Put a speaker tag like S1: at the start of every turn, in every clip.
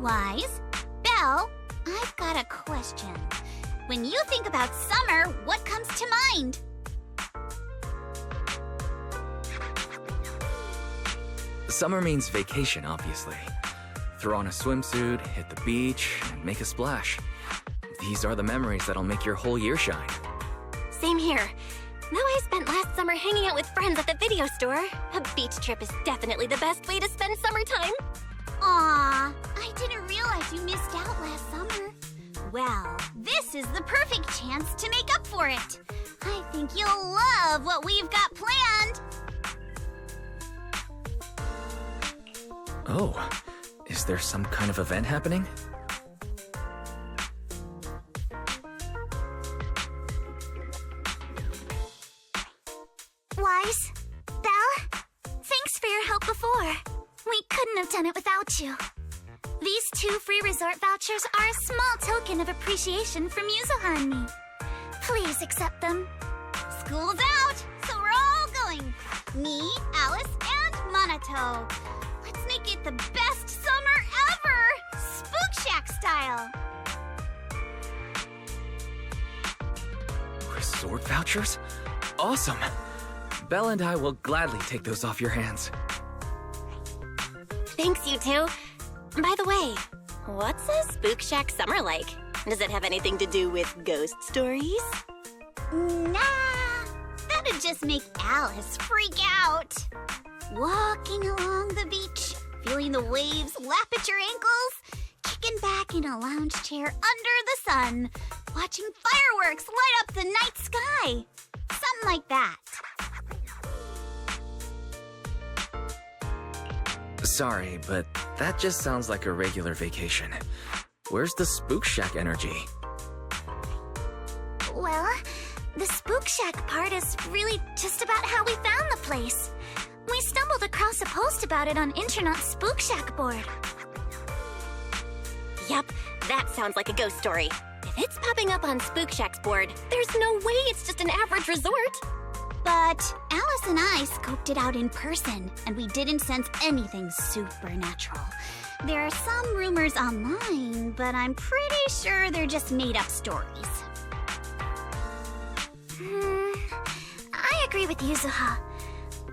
S1: Wise? Belle, I've got a question. When you think about summer, what comes to mind?
S2: Summer means vacation, obviously. Throw on a swimsuit, hit the beach, and make a splash. These are the memories that'll make your whole year shine.
S3: Same here. Though I spent last summer hanging out with friends at the video store, a beach trip is definitely the best way to spend summertime.
S1: Aw, I didn't realize you missed out last summer. Well, this is the perfect chance to make up for it. I think you'll love what we've got planned.
S2: Oh, is there some kind of event happening?
S1: Wise? Belle? Thanks for your help before. We couldn't have done it without you. These 2 free resort vouchers are a small token of appreciation from Yuzuha and me. Please accept them. School's out, so we're all going. Me, Alice, and Monato. Let's make it the best summer ever! Spook Shack style!
S2: Resort vouchers? Awesome! Belle and I will gladly take those off your hands.
S3: Thanks, you two. By the way, what's a Spook Shack summer like? Does it have anything to do with ghost stories?
S1: Nah, that'd just make Alice freak out. Walking along the beach, feeling the waves lap at your ankles, kicking back in a lounge chair under the sun, watching fireworks light up the night sky. Something like that.
S2: Sorry, but that just sounds like a regular vacation. Where's the Spook Shack energy?
S1: Well, the Spook Shack part is really just about how we found the place. We stumbled across a post about it on Internet's Spook Shack board.
S3: Yep, that sounds like a ghost story. If it's popping up on Spook Shack's board, there's no way it's just an average resort.
S1: But Alice and I scoped it out in person, and we didn't sense anything supernatural. There are some rumors online, but I'm pretty sure they're just made-up stories. I agree with Yuzuha.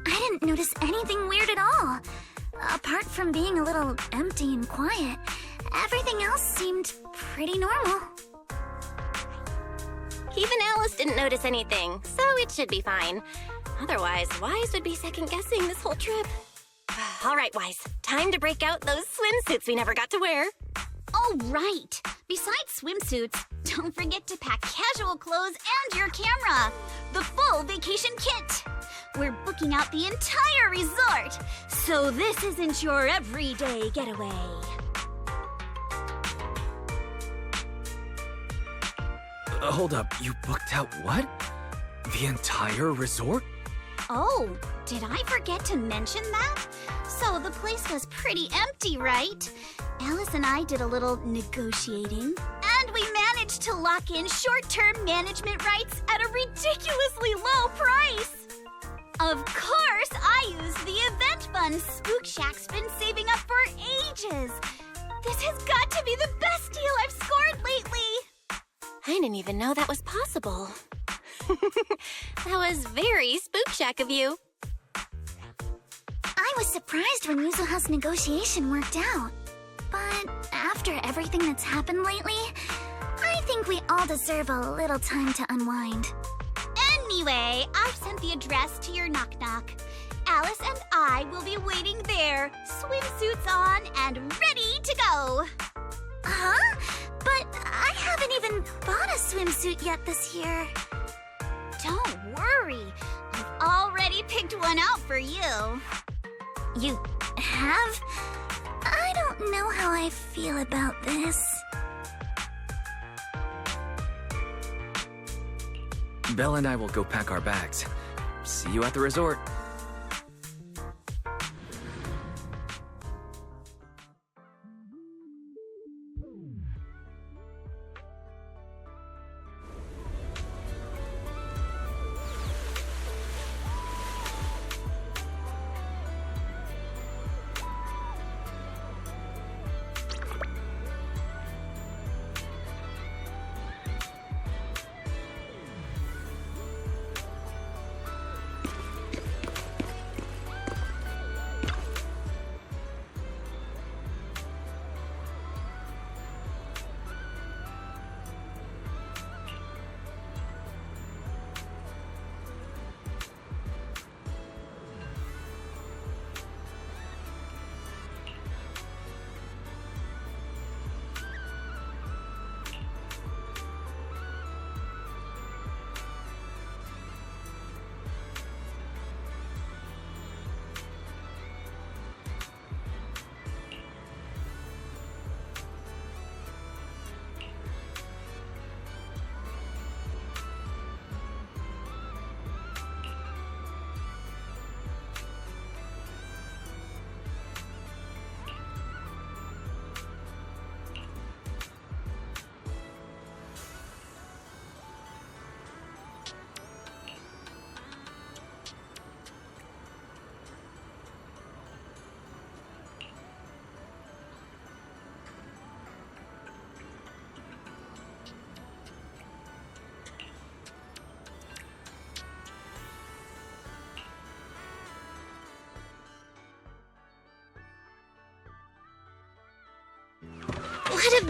S1: I didn't notice anything weird at all. Apart from being a little empty and quiet, everything else seemed pretty normal.
S3: Even Alice didn't notice anything, so it should be fine. Otherwise, Wise would be second-guessing this whole trip. All right, Wise, time to break out those swimsuits we never got to wear.
S1: Oh, right. Besides swimsuits, don't forget to pack casual clothes and your camera. The full vacation kit. We're booking out the entire resort, so this isn't your everyday getaway.
S2: Hold up, you booked out what? The entire resort?
S1: Oh, did I forget to mention that? So the place was pretty empty, right? Alice and I did a little negotiating, and we managed to lock in short-term management rights at a ridiculously low price. Of course, I used the event fund Spook Shack's been saving up for ages. This has got to be the best deal I've scored lately.
S3: I didn't even know that was possible. That was very Spook Shack of you.
S1: I was surprised when Yuzuha's negotiation worked out. But after everything that's happened lately, I think we all deserve a little time to unwind. Anyway, I've sent the address to your knock-knock. Alice and I will be waiting there, swimsuits on and ready to go. Huh? But I haven't even bought a swimsuit yet this year. Don't worry. I've already picked one out for you. You have? I don't know how I feel about this.
S2: Belle and I will go pack our bags. See you at the resort.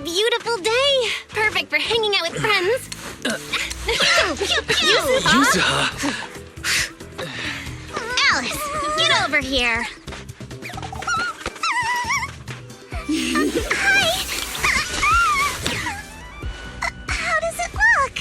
S3: beautiful day. Perfect for hanging out with friends.
S2: Yuzuha!
S3: Alice, get over here.
S1: Hi! How does it look?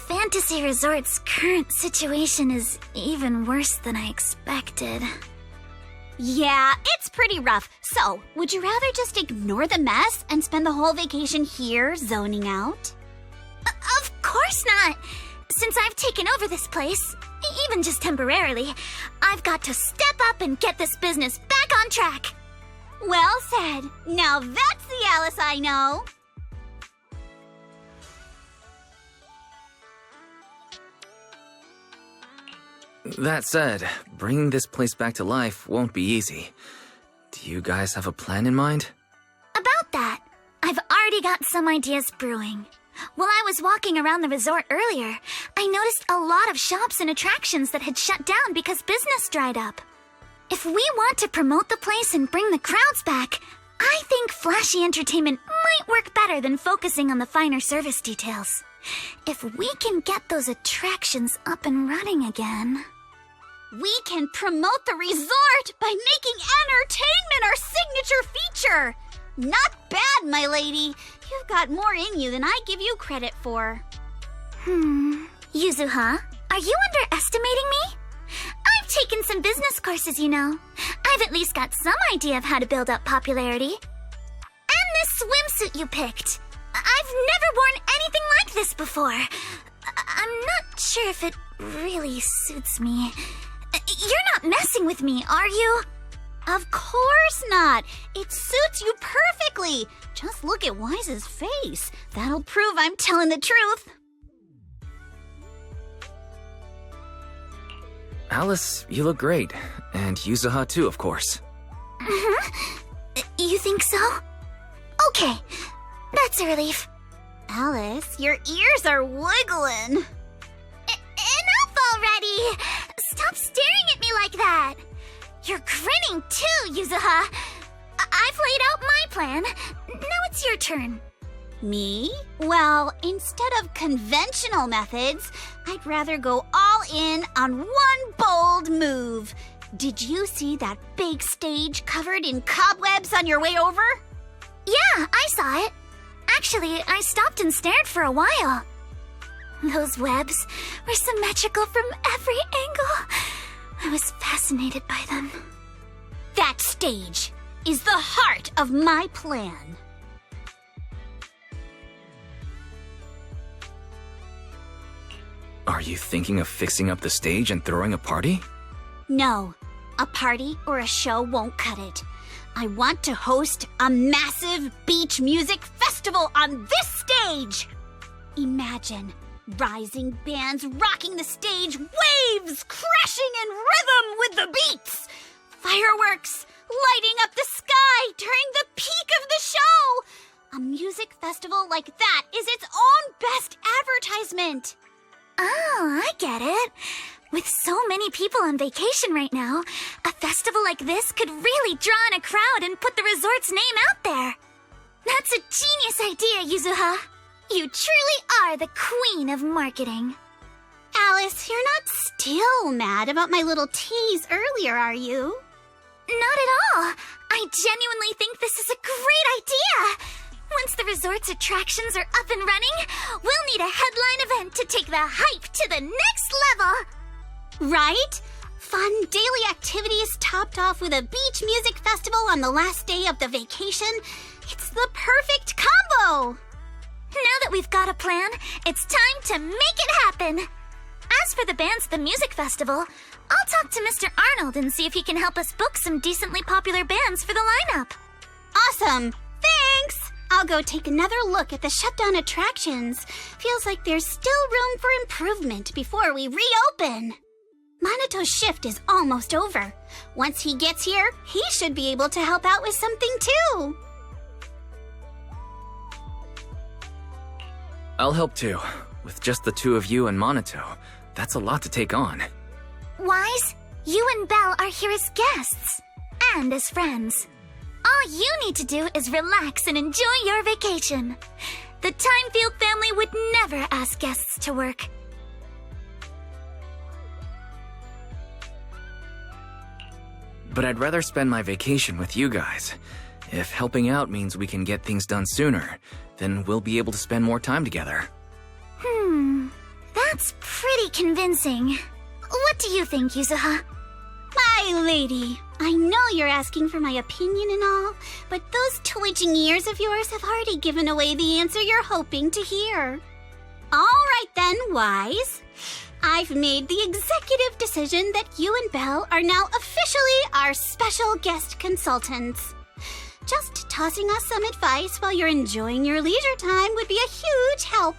S1: Fantasy Resort's current situation is even worse than I expected.
S4: Yeah, it's pretty rough. So, would you rather just ignore the mess and spend the whole vacation here zoning out?
S1: Of course not! Since I've taken over this place, even just temporarily, I've got to step up and get this business back on track.
S4: Well said. Now that's the Alice I know.
S2: That said, bringing this place back to life won't be easy. Do you guys have a plan in mind?
S1: About that, I've already got some ideas brewing. While I was walking around the resort earlier, I noticed a lot of shops and attractions that had shut down because business dried up. If we want to promote the place and bring the crowds back, I think flashy entertainment might work better than focusing on the finer service details. If we can get those attractions up and running again...
S4: We can promote the resort by making entertainment our signature feature. Not bad, my lady. You've got more in you than I give you credit for.
S1: Yuzuha, are you underestimating me? I've taken some business courses, you know. I've at least got some idea of how to build up popularity. And this swimsuit you picked. I've never worn anything like this before. I'm not sure if it really suits me. You're not messing with me, are you?
S4: Of course not. It suits you perfectly. Just look at Wise's face. That'll prove I'm telling the truth.
S2: Alice, you look great. And Yuzuha too, of course.
S1: You think so? Okay, that's a relief.
S4: Alice, your ears are wiggling.
S1: Enough already! Stop staring at me like that! You're grinning too, Yuzuha! I've laid out my plan. Now it's your turn.
S4: Me? Well, instead of conventional methods, I'd rather go all in on one bold move. Did you see that big stage covered in cobwebs on your way over?
S1: Yeah, I saw it. Actually, I stopped and stared for a while. Those webs were symmetrical from every angle. I was fascinated by them.
S4: That stage is the heart of my plan.
S2: Are you thinking of fixing up the stage and throwing a party?
S4: No, a party or a show won't cut it. I want to host a massive beach music festival on this stage. Imagine rising bands rocking the stage, waves crashing in rhythm with the beats, fireworks lighting up the sky during the peak of the show. A music festival like that is its own best advertisement.
S1: Oh, I get it. With so many people on vacation right now, a festival like this could really draw in a crowd and put the resort's name out there. That's a genius idea, Yuzuha. You truly are the queen of marketing.
S4: Alice, you're not still mad about my little tease earlier, are you?
S1: Not at all. I genuinely think this is a great idea. Once the resort's attractions are up and running, we'll need a headline event to take the hype to the next level.
S4: Right? Fun daily activities topped off with a beach music festival on the last day of the vacation. It's the perfect combo.
S1: Now that we've got a plan, it's time to make it happen. As for the bands at the music festival, I'll talk to Mr. Arnold and see if he can help us book some decently popular bands for the lineup.
S4: Awesome. Thanks. I'll go take another look at the shutdown attractions. Feels like there's still room for improvement before we reopen. Manato's shift is almost over. Once he gets here, he should be able to help out with something too.
S2: I'll help too. With just the two of you and Minato, that's a lot to take on.
S1: Wise, you and Belle are here as guests. And as friends. All you need to do is relax and enjoy your vacation. The Timefield family would never ask guests to work.
S2: But I'd rather spend my vacation with you guys. If helping out means we can get things done sooner, then we'll be able to spend more time together.
S1: That's pretty convincing. What do you think, Yuzuha?
S4: My lady, I know you're asking for my opinion and all, but those twitching ears of yours have already given away the answer you're hoping to hear. All right then, Wise. I've made the executive decision that you and Belle are now officially our special guest consultants. Just tossing us some advice while you're enjoying your leisure time would be a huge help.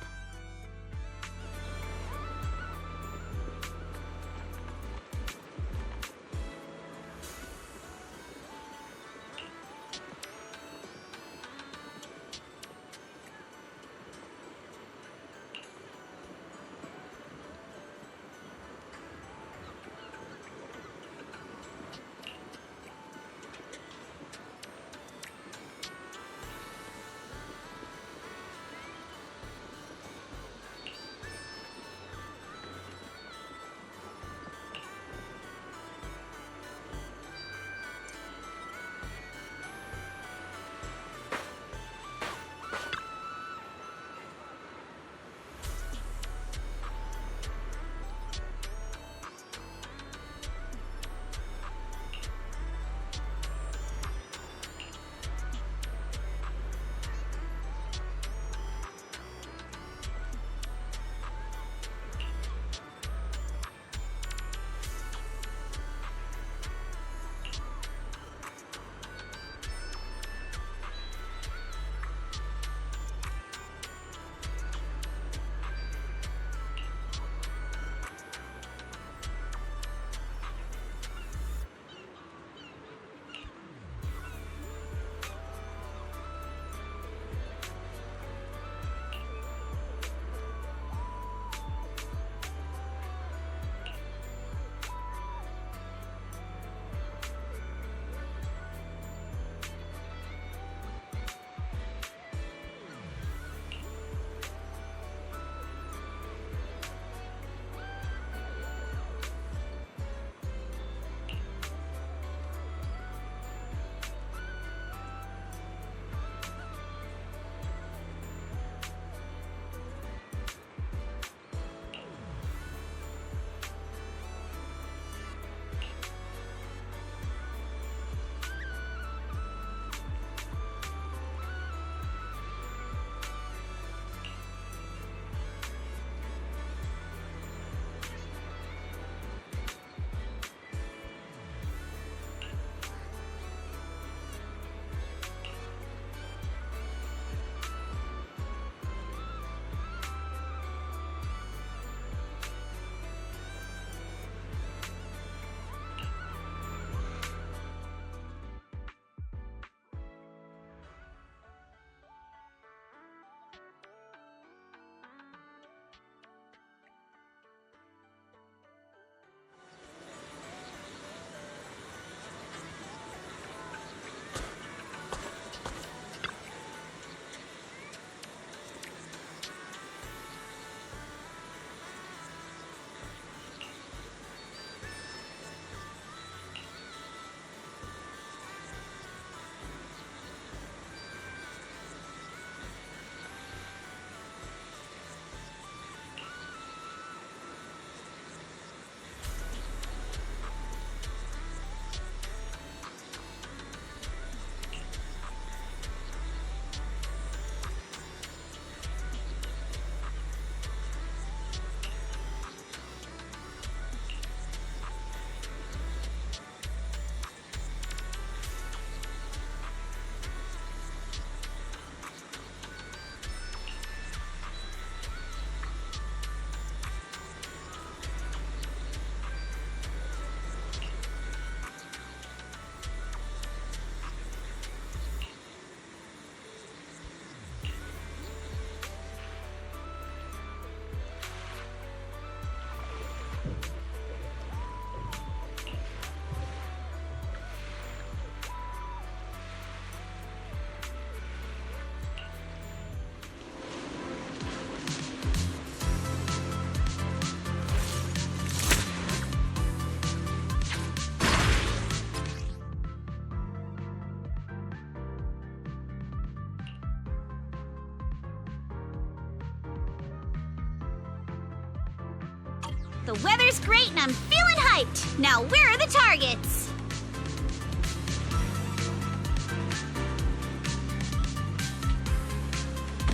S4: The weather's great and I'm feeling hyped. Now, where are the targets?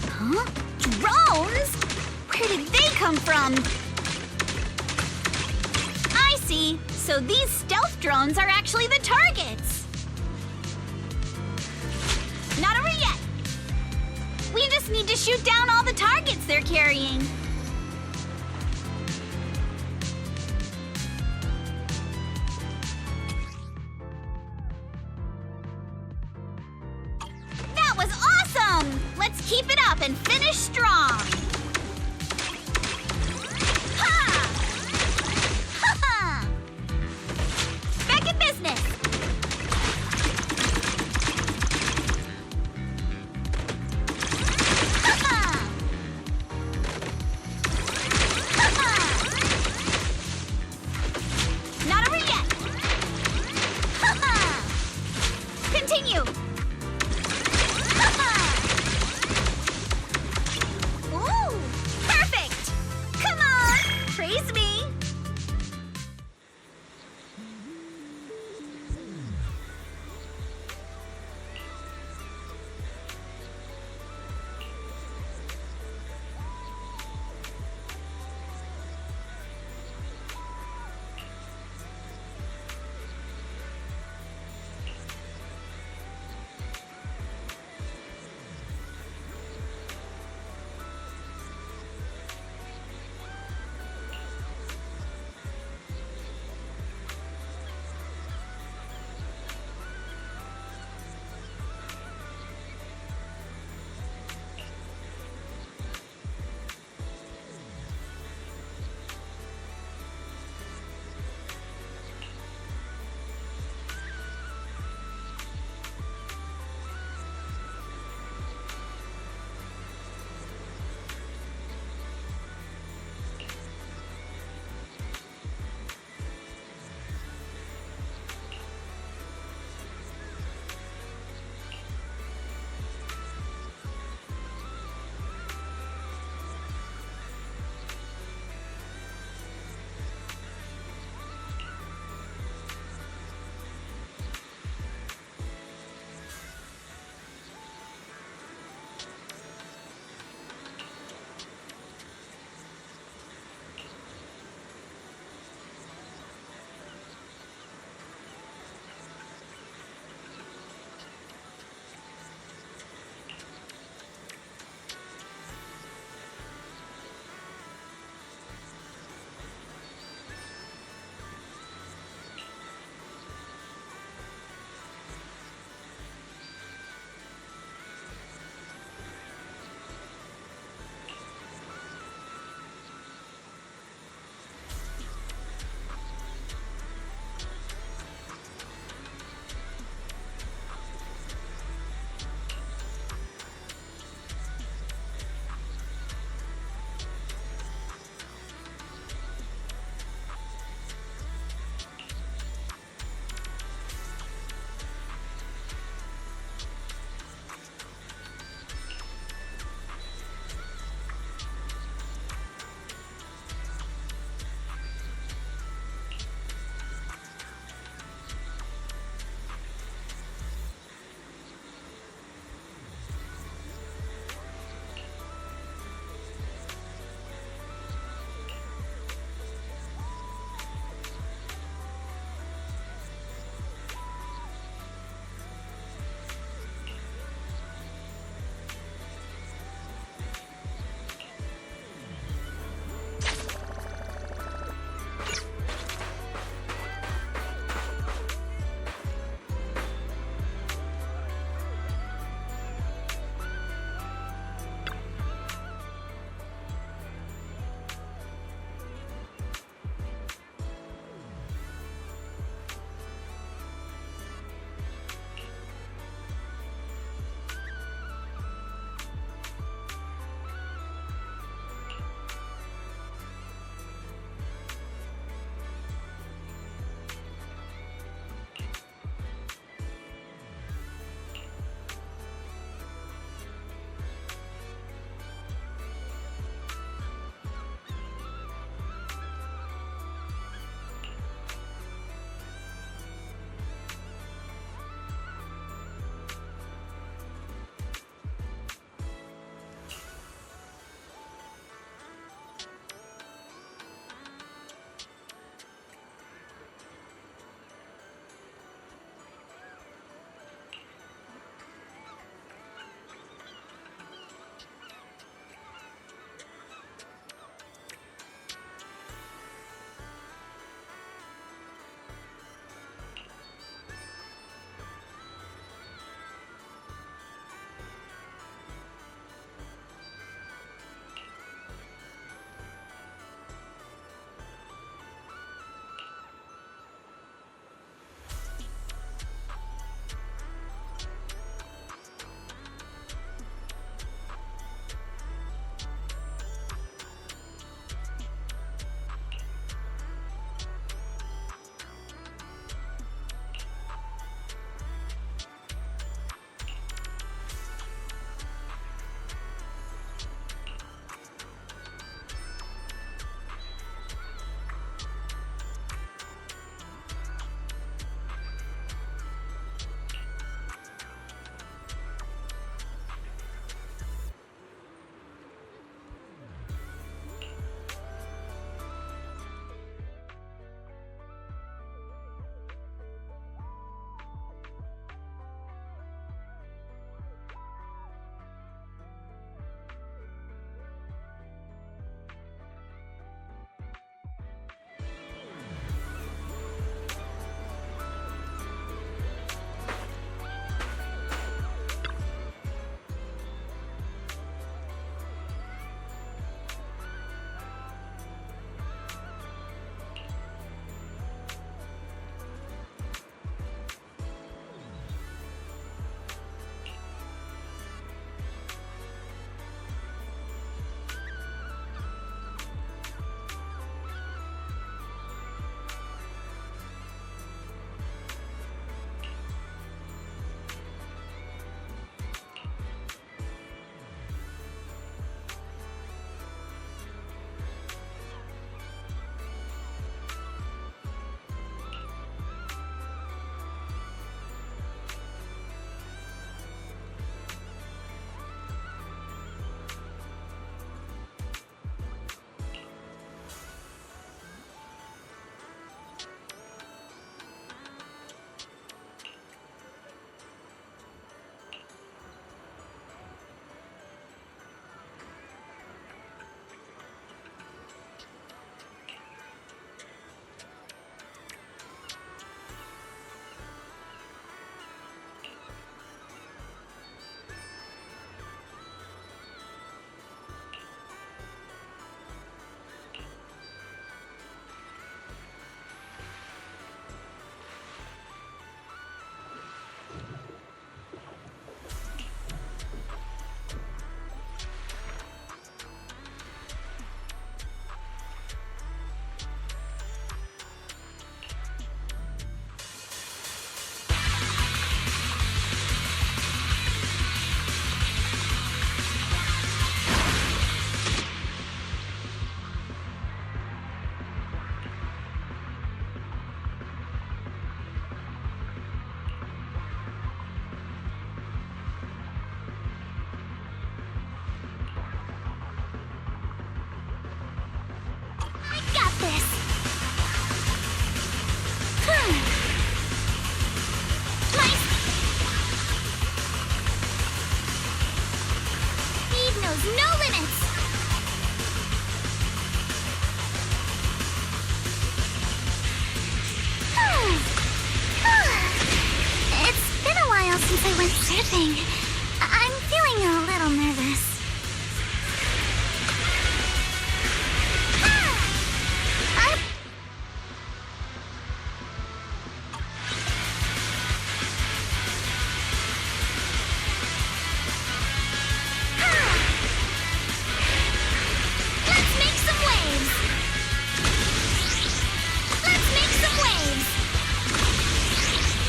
S4: Huh? Drones? Where did they come from? I see. So these stealth drones are actually the targets. Not over yet. We just need to shoot down all the targets they're carrying. That was awesome! Let's keep it up and finish strong. Ha! Ha ha! Back in business. Ha ha! Ha ha! Not over yet. Ha ha! Continue. Ha ha! Ooh!
S1: knows no limits! It's been a while since I went surfing. I'm feeling a little nervous. Let's make some waves! Let's make some waves!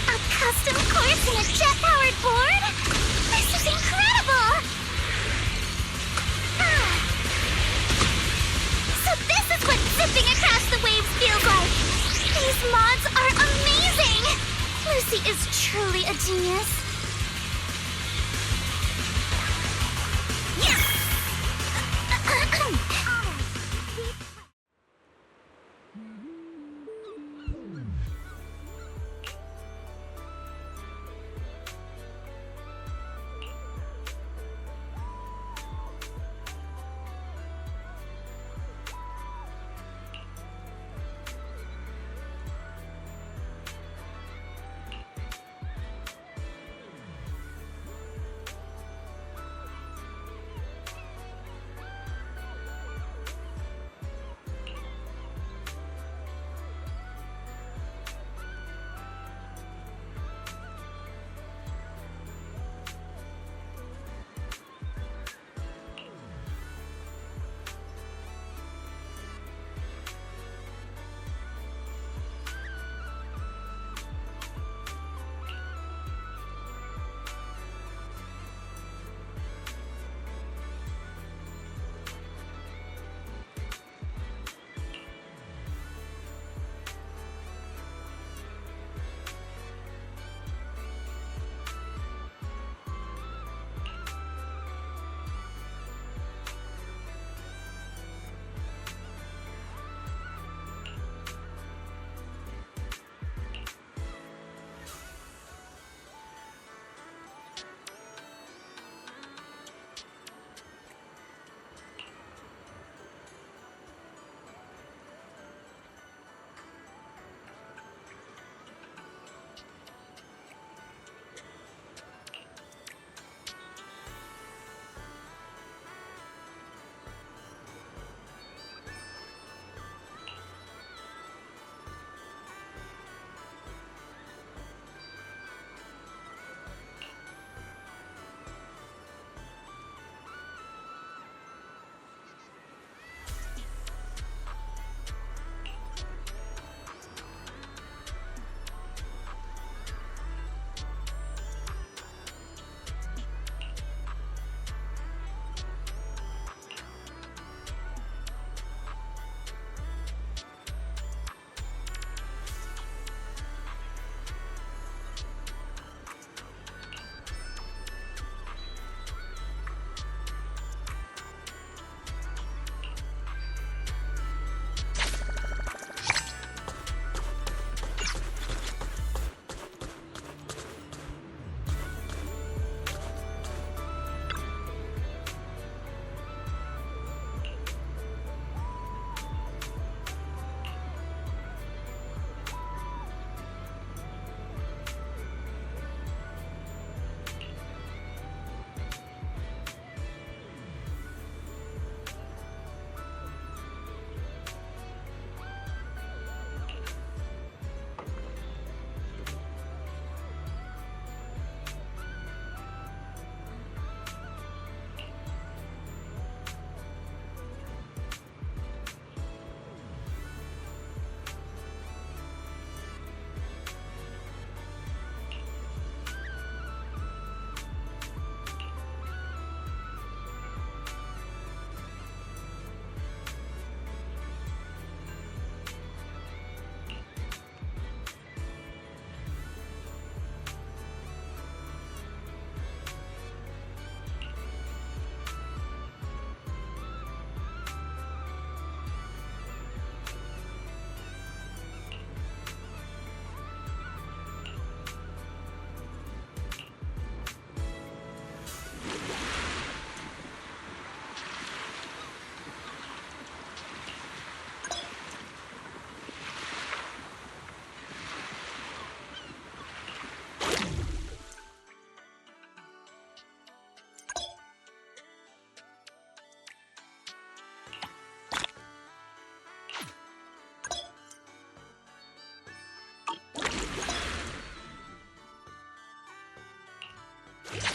S1: A custom course and a jet-powered board? This is incredible! So this is what zipping across the waves feels like! These mods are amazing! Lucy is truly a genius. Yes!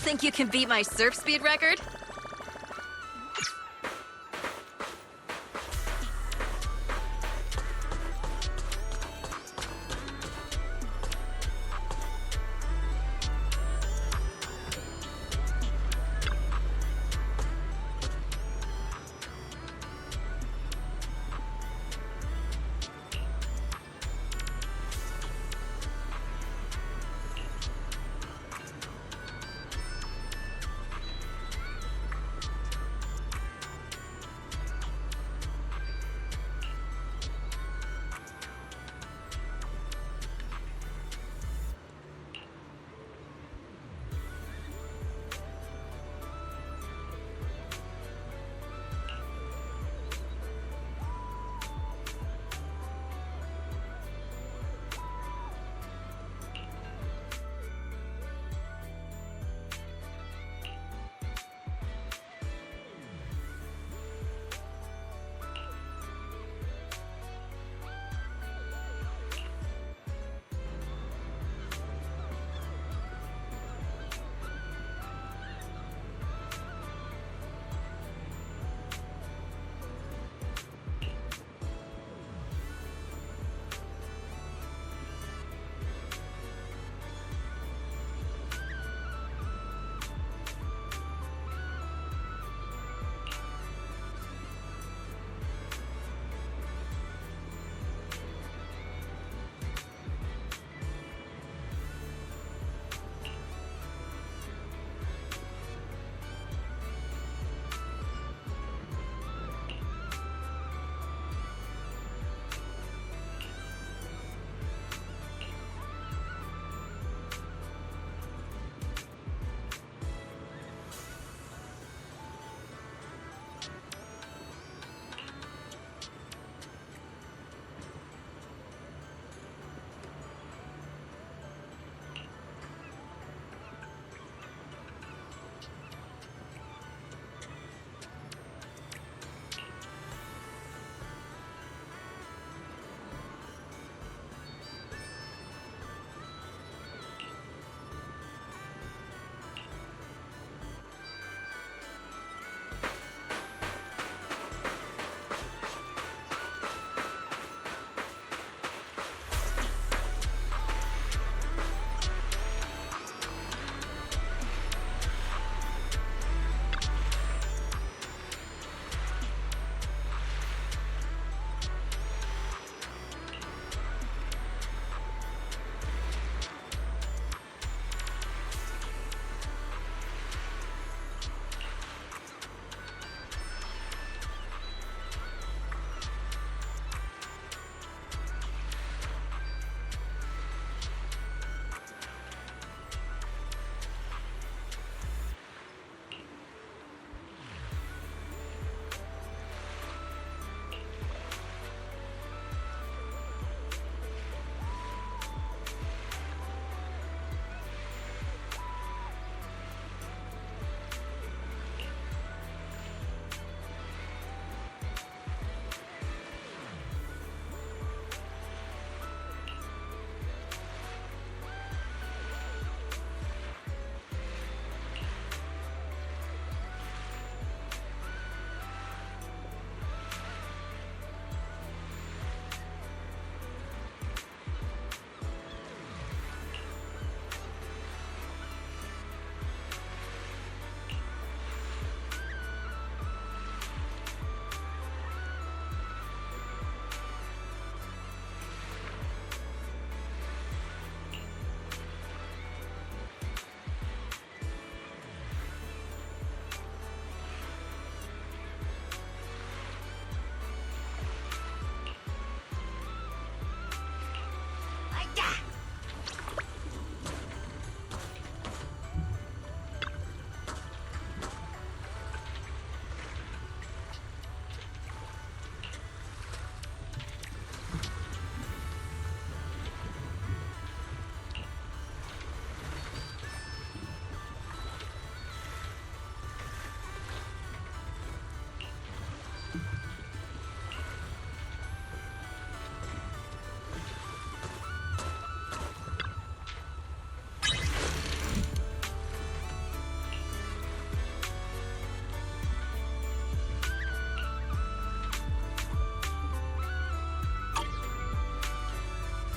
S5: think you can beat my surf speed record?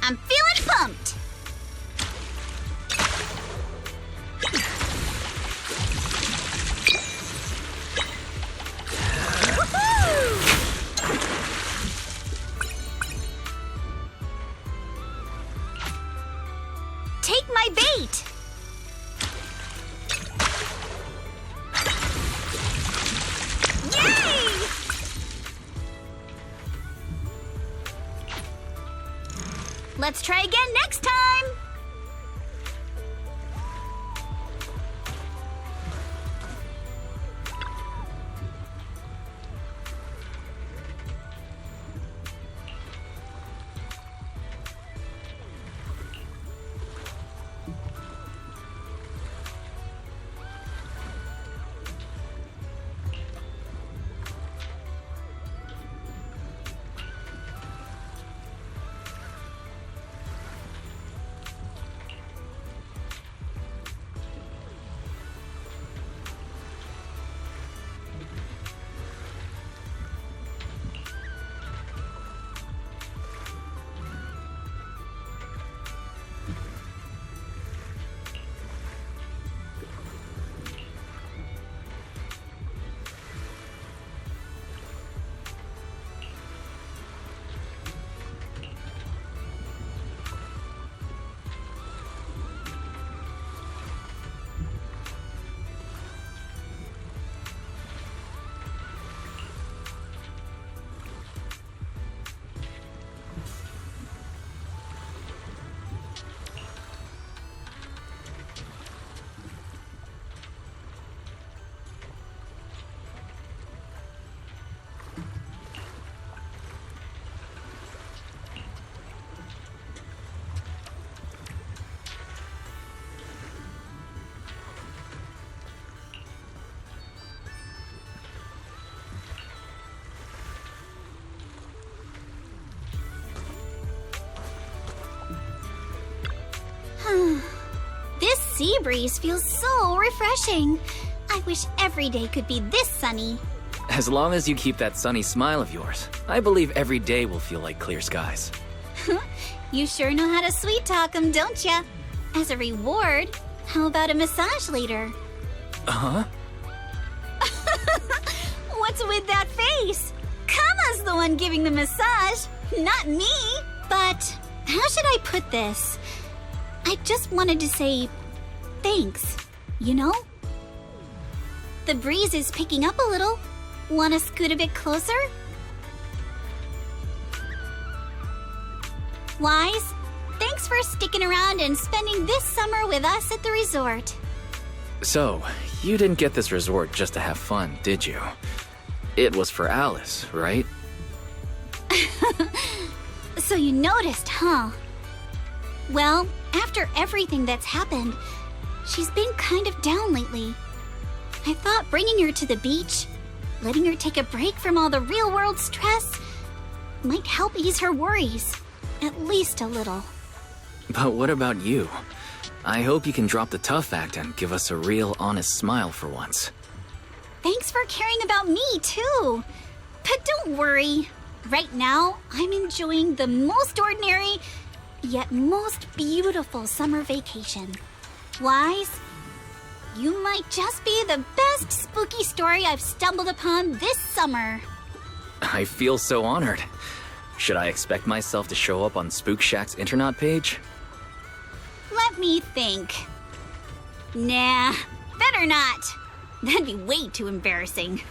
S4: I'm feeling pumped! Take my bait! Yay! Let's try again next time! This sea breeze feels so refreshing. I wish every day could be this sunny.
S2: As long as you keep that sunny smile of yours, I believe every day will feel like clear skies.
S4: You sure know how to sweet talk 'em, don't ya? As a reward, how about a massage later?
S2: Huh?
S4: What's with that face? Kama's the one giving the massage, not me. But how should I put this? I just wanted to say thanks, you know? The breeze is picking up a little. Wanna scoot a bit closer? Wise, thanks for sticking around and spending this summer with us at the resort.
S2: So, you didn't get this resort just to have fun, did you? It was for Alice, right?
S4: So you noticed, huh? Well, after everything that's happened, she's been kind of down lately. I thought bringing her to the beach, letting her take a break from all the real-world stress, might help ease her worries, at least a little.
S2: But what about you? I hope you can drop the tough act and give us a real, honest smile for once.
S4: Thanks for caring about me, too. But don't worry. Right now, I'm enjoying the most ordinary, yet most beautiful summer vacation. Wise, you might just be the best spooky story I've stumbled upon this summer.
S2: I feel so honored. Should I expect myself to show up on Spook Shack's internet page?
S4: Let me think. Nah, better not. That'd be way too embarrassing.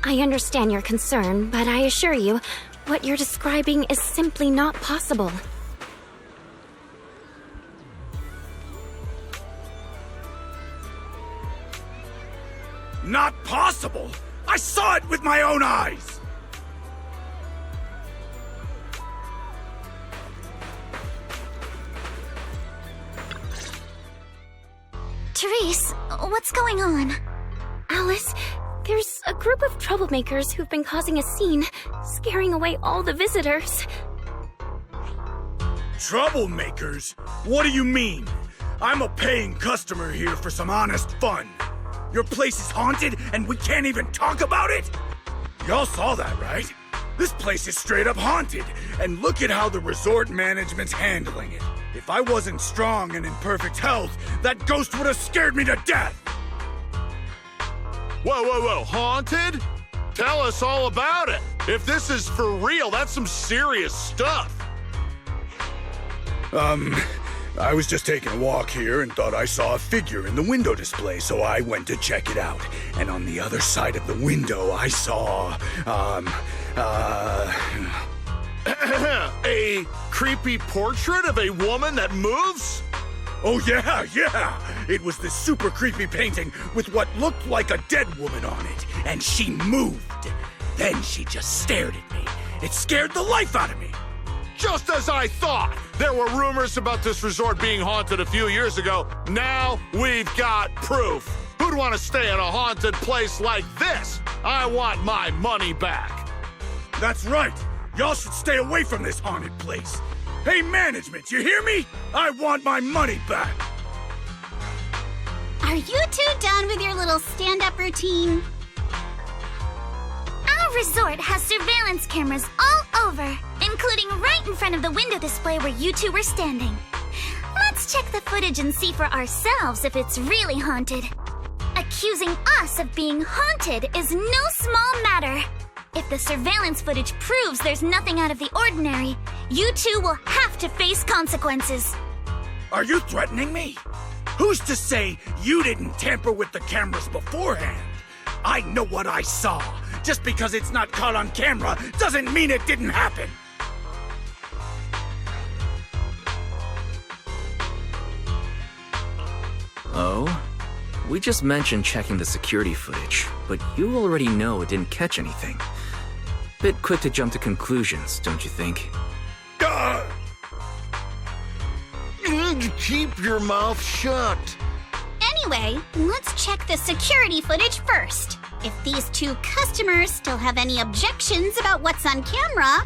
S3: I understand your concern, but I assure you, what you're describing is simply not possible.
S6: Not possible? I saw it with my own eyes!
S1: Therese, what's going on?
S3: Alice, there's a group of troublemakers who've been causing a scene, scaring away all the visitors.
S6: Troublemakers? What do you mean? I'm a paying customer here for some honest fun. Your place is haunted and we can't even talk about it? Y'all saw that, right? This place is straight up haunted, and look at how the resort management's handling it. If I wasn't strong and in perfect health, that ghost would have scared me to death!
S7: Whoa, haunted? Tell us all about it. If this is for real, that's some serious stuff.
S6: I was just taking a walk here and thought I saw a figure in the window display, so I went to check it out. And on the other side of the window, I saw,
S7: A creepy portrait of a woman that moves?
S6: Oh yeah! It was this super creepy painting with what looked like a dead woman on it, and she moved. Then she just stared at me. It scared the life out of me.
S7: Just as I thought! There were rumors about this resort being haunted a few years ago. Now we've got proof. Who'd want to stay in a haunted place like this? I want my money back.
S6: That's right. Y'all should stay away from this haunted place. Hey, management, you hear me? I want my money back.
S4: Are you two done with your little stand-up routine?
S1: Our resort has surveillance cameras all over, including right in front of the window display where you two were standing. Let's check the footage and see for ourselves if it's really haunted. Accusing us of being haunted is no small matter. If the surveillance footage proves there's nothing out of the ordinary, you two will have to face consequences.
S6: Are you threatening me? Who's to say you didn't tamper with the cameras beforehand? I know what I saw. Just because it's not caught on camera doesn't mean it didn't happen.
S2: Oh? We just mentioned checking the security footage, but you already know it didn't catch anything. Bit quick to jump to conclusions, don't you think?
S7: Keep your mouth shut.
S4: Anyway, let's check the security footage first. If these two customers still have any objections about what's on camera,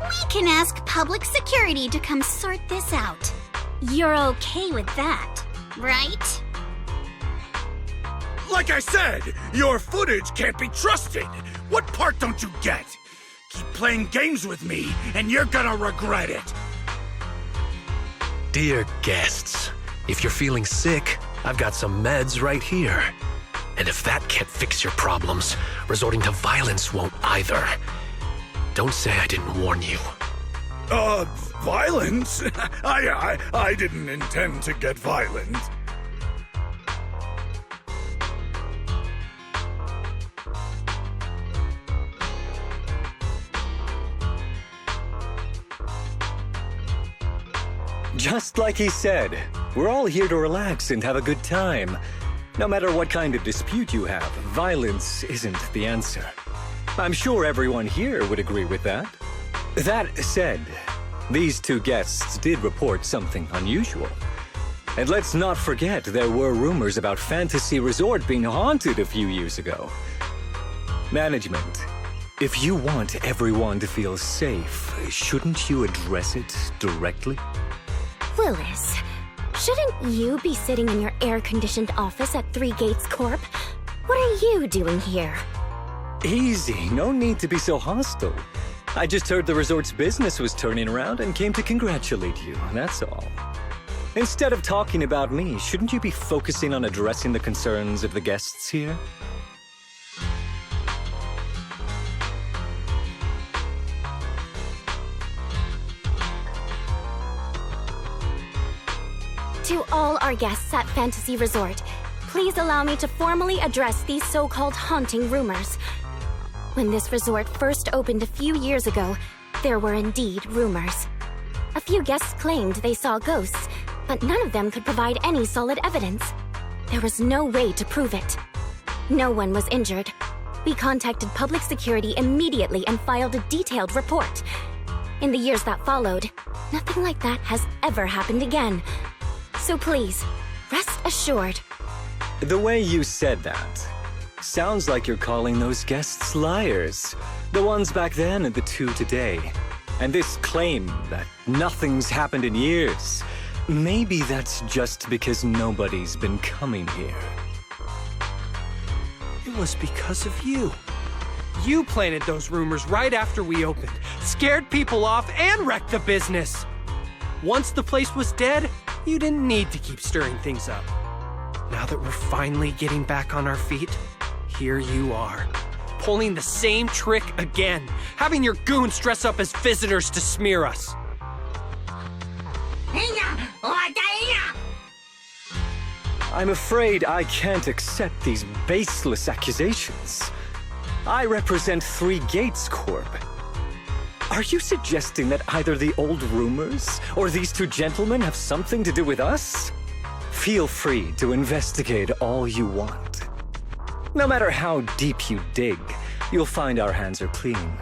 S4: we can ask public security to come sort this out. You're okay with that, right?
S6: Like I said, your footage can't be trusted. What part don't you get? Keep playing games with me, and you're gonna regret it.
S8: Dear guests, if you're feeling sick, I've got some meds right here. And if that can't fix your problems, resorting to violence won't either. Don't say I didn't warn you.
S6: Violence? I didn't intend to get violent.
S9: Just like he said, we're all here to relax and have a good time. No matter what kind of dispute you have, violence isn't the answer. I'm sure everyone here would agree with that. That said, these two guests did report something unusual. And let's not forget there were rumors about Fantasy Resort being haunted a few years ago. Management, if you want everyone to feel safe, shouldn't you address it directly?
S3: Willis, shouldn't you be sitting in your air-conditioned office at Three Gates Corp? What are you doing here?
S9: Easy, no need to be so hostile. I just heard the resort's business was turning around and came to congratulate you, that's all. Instead of talking about me, shouldn't you be focusing on addressing the concerns of the guests here?
S3: To all our guests at Fantasy Resort, please allow me to formally address these so-called haunting rumors. When this resort first opened a few years ago, there were indeed rumors. A few guests claimed they saw ghosts, but none of them could provide any solid evidence. There was no way to prove it. No one was injured. We contacted public security immediately and filed a detailed report. In the years that followed, nothing like that has ever happened again. So please, rest assured.
S9: The way you said that sounds like you're calling those guests liars. The ones back then and the two today. And this claim that nothing's happened in years, maybe that's just because nobody's been coming here.
S10: It was because of you. You planted those rumors right after we opened, scared people off, and wrecked the business. Once the place was dead, you didn't need to keep stirring things up. Now that we're finally getting back on our feet, here you are, pulling the same trick again, having your goons dress up as visitors to smear us.
S9: I'm afraid I can't accept these baseless accusations. I represent Three Gates Corp. Are you suggesting that either the old rumors or these two gentlemen have something to do with us? Feel free to investigate all you want. No matter how deep you dig, you'll find our hands are clean.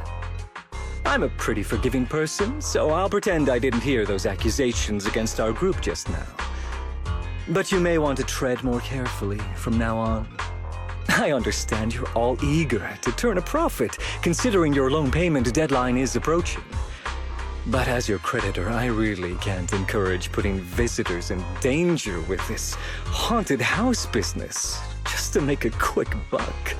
S9: I'm a pretty forgiving person, so I'll pretend I didn't hear those accusations against our group just now. But you may want to tread more carefully from now on. I understand you're all eager to turn a profit, considering your loan payment deadline is approaching. But as your creditor, I really can't encourage putting visitors in danger with this haunted house business, just to make a quick buck.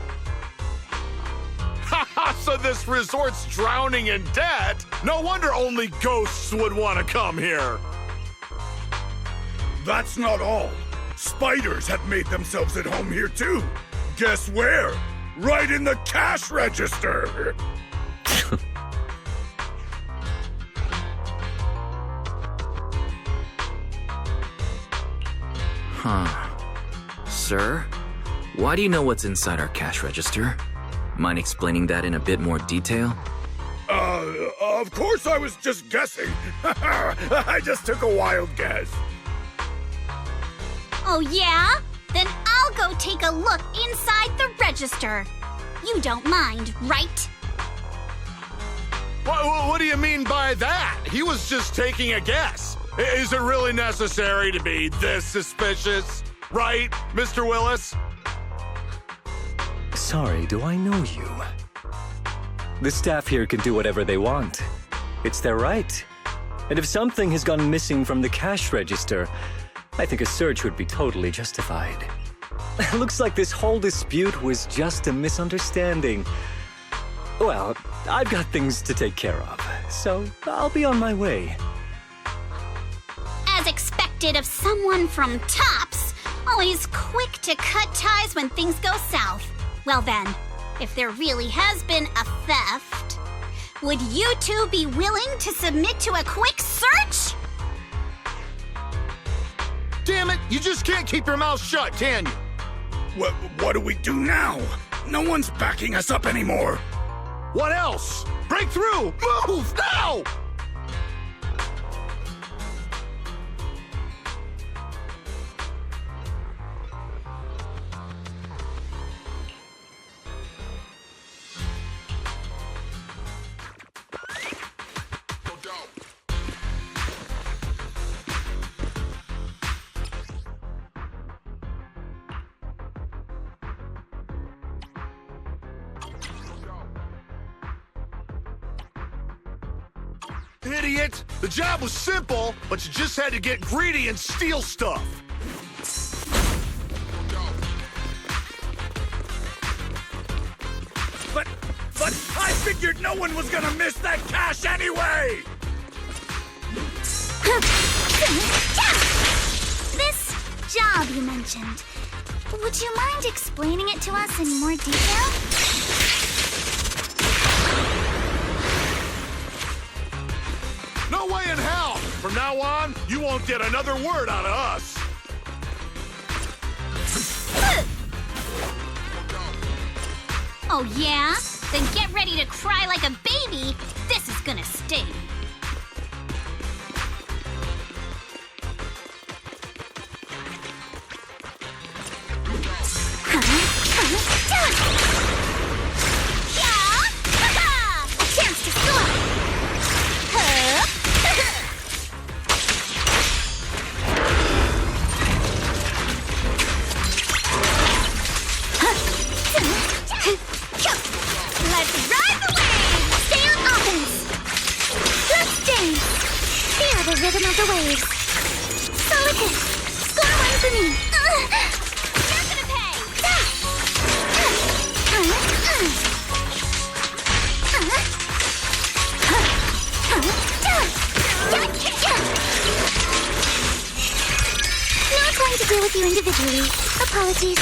S7: So this resort's drowning in debt? No wonder only ghosts would want to come here.
S6: That's not all. Spiders have made themselves at home here too. Guess where? Right in the cash register.
S2: Huh. Sir, why do you know what's inside our cash register? Mind explaining that in a bit more detail?
S6: Of course I was just guessing. I just took a wild guess.
S4: Oh yeah? Then I'll go take a look inside the register. You don't mind, right?
S7: What do you mean by that? He was just taking a guess. Is it really necessary to be this suspicious? Right, Mr. Willis?
S9: Sorry, do I know you? The staff here can do whatever they want. It's their right. And if something has gone missing from the cash register, I think a search would be totally justified. Looks like this whole dispute was just a misunderstanding. Well, I've got things to take care of, so I'll be on my way.
S4: As expected of someone from Tops, always quick to cut ties when things go south. Well then, if there really has been a theft, would you two be willing to submit to a quick search?
S7: Damn it, you just can't keep your mouth shut, can you?
S6: What do we do now? No one's backing us up anymore.
S7: What else? Break through! Move, now! Idiot! The job was simple, but you just had to get greedy and steal stuff.
S6: But I figured no one was gonna miss that cash anyway!
S1: This job you mentioned, would you mind explaining it to us in more detail?
S7: No way in hell! From now on, you won't get another word out of us.
S4: Oh yeah? Then get ready to cry like a baby. This is gonna sting.
S1: A chance to score!
S4: Let's ride the wave!
S1: Stay on offense! Let's dance! Feel the rhythm of the waves. Solid hit! Score one for me!
S4: You're gonna pay!
S1: Not going to deal with you individually. Apologies.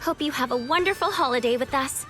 S3: Hope you have a wonderful holiday with us.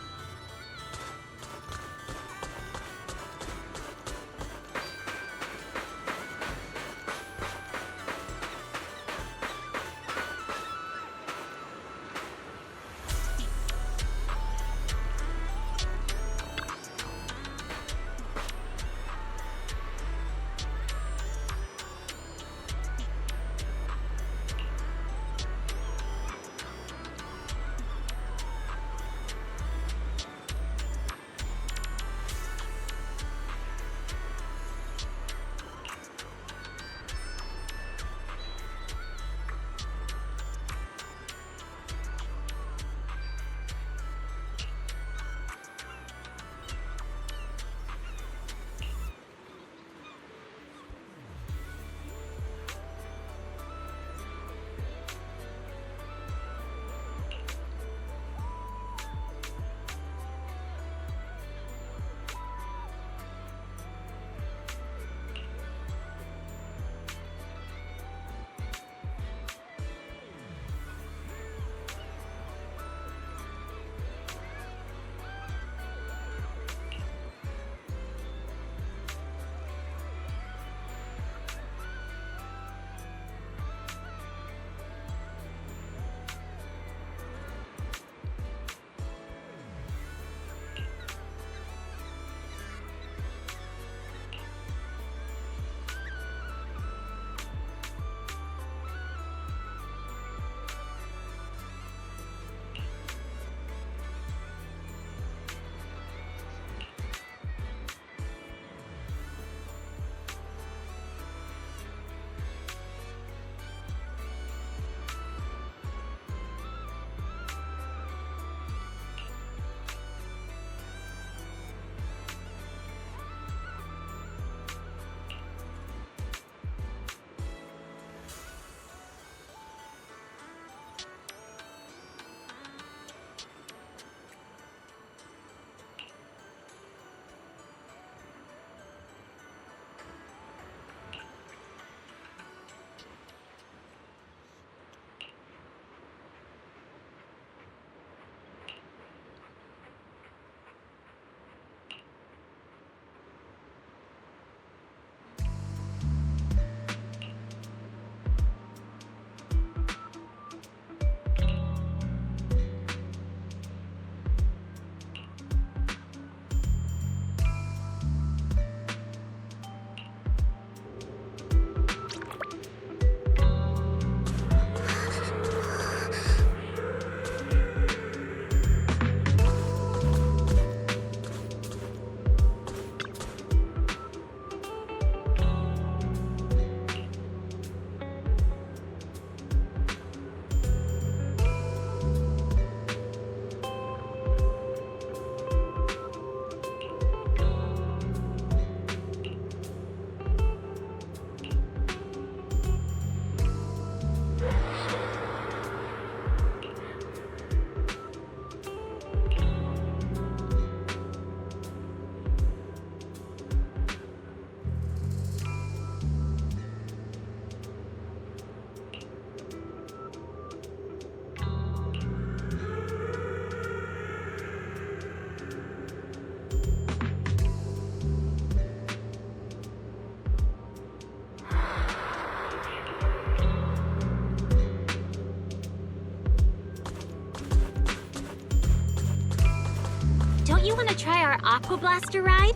S3: try our Aqua Blaster ride?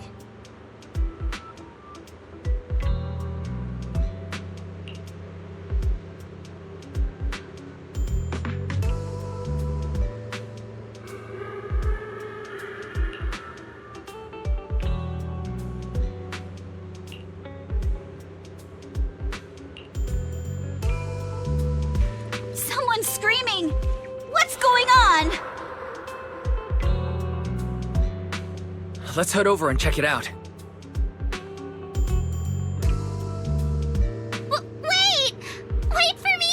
S4: Someone's screaming! What's going on?
S2: Let's head over and check it out.
S1: Wait! Wait for me!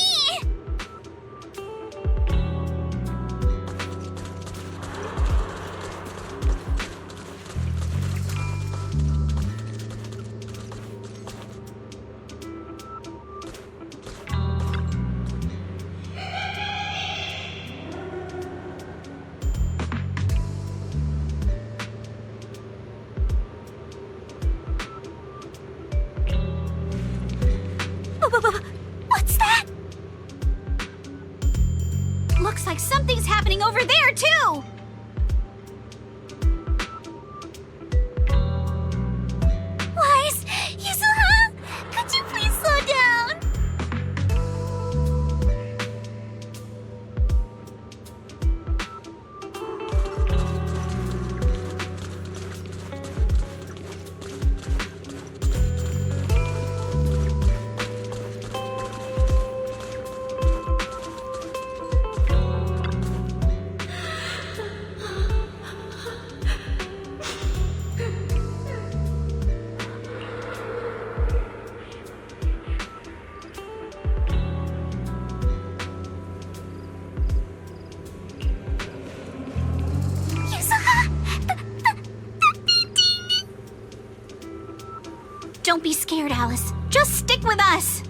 S4: What's that? Looks like something's happening over there, too!
S1: Wise, Yuzuha, could you please slow down?
S4: Don't be scared, Alice. Just stick with us.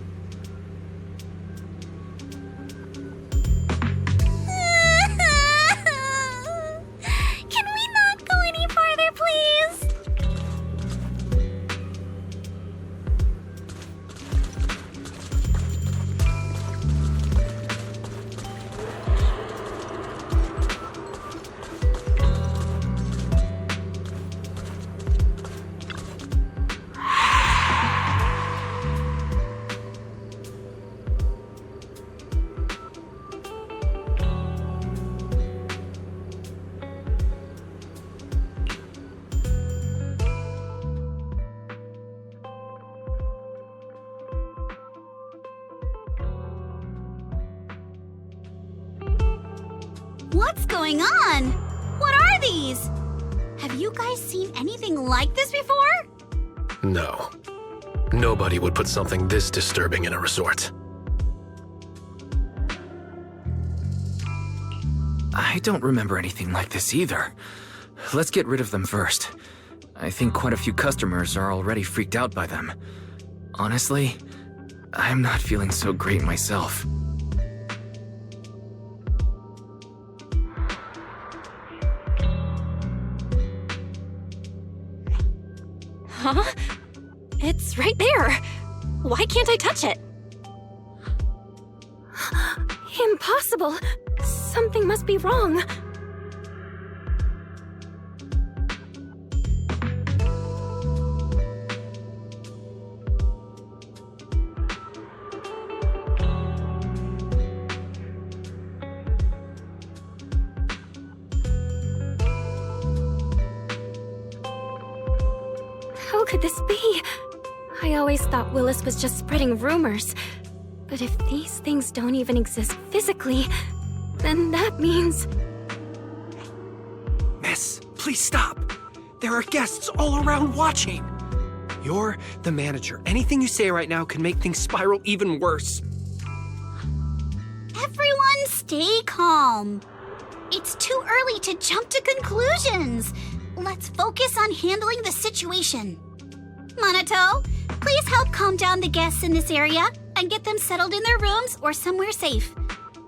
S1: Can we not go any farther, please?
S4: What's going on? What are these? Have you guys seen anything like this before?
S8: No. Nobody would put something this disturbing in a resort.
S2: I don't remember anything like this either. Let's get rid of them first. I think quite a few customers are already freaked out by them. Honestly, I'm not feeling so great myself.
S3: Huh? It's right there. Why can't I touch it? Impossible. Something must be wrong. How could this be? I always thought Willis was just spreading rumors. But if these things don't even exist physically, then that means...
S10: Miss, please stop. There are guests all around watching. You're the manager. Anything you say right now can make things spiral even worse.
S4: Everyone stay calm. It's too early to jump to conclusions. Let's focus on handling the situation. Monato, please help calm down the guests in this area and get them settled in their rooms or somewhere safe.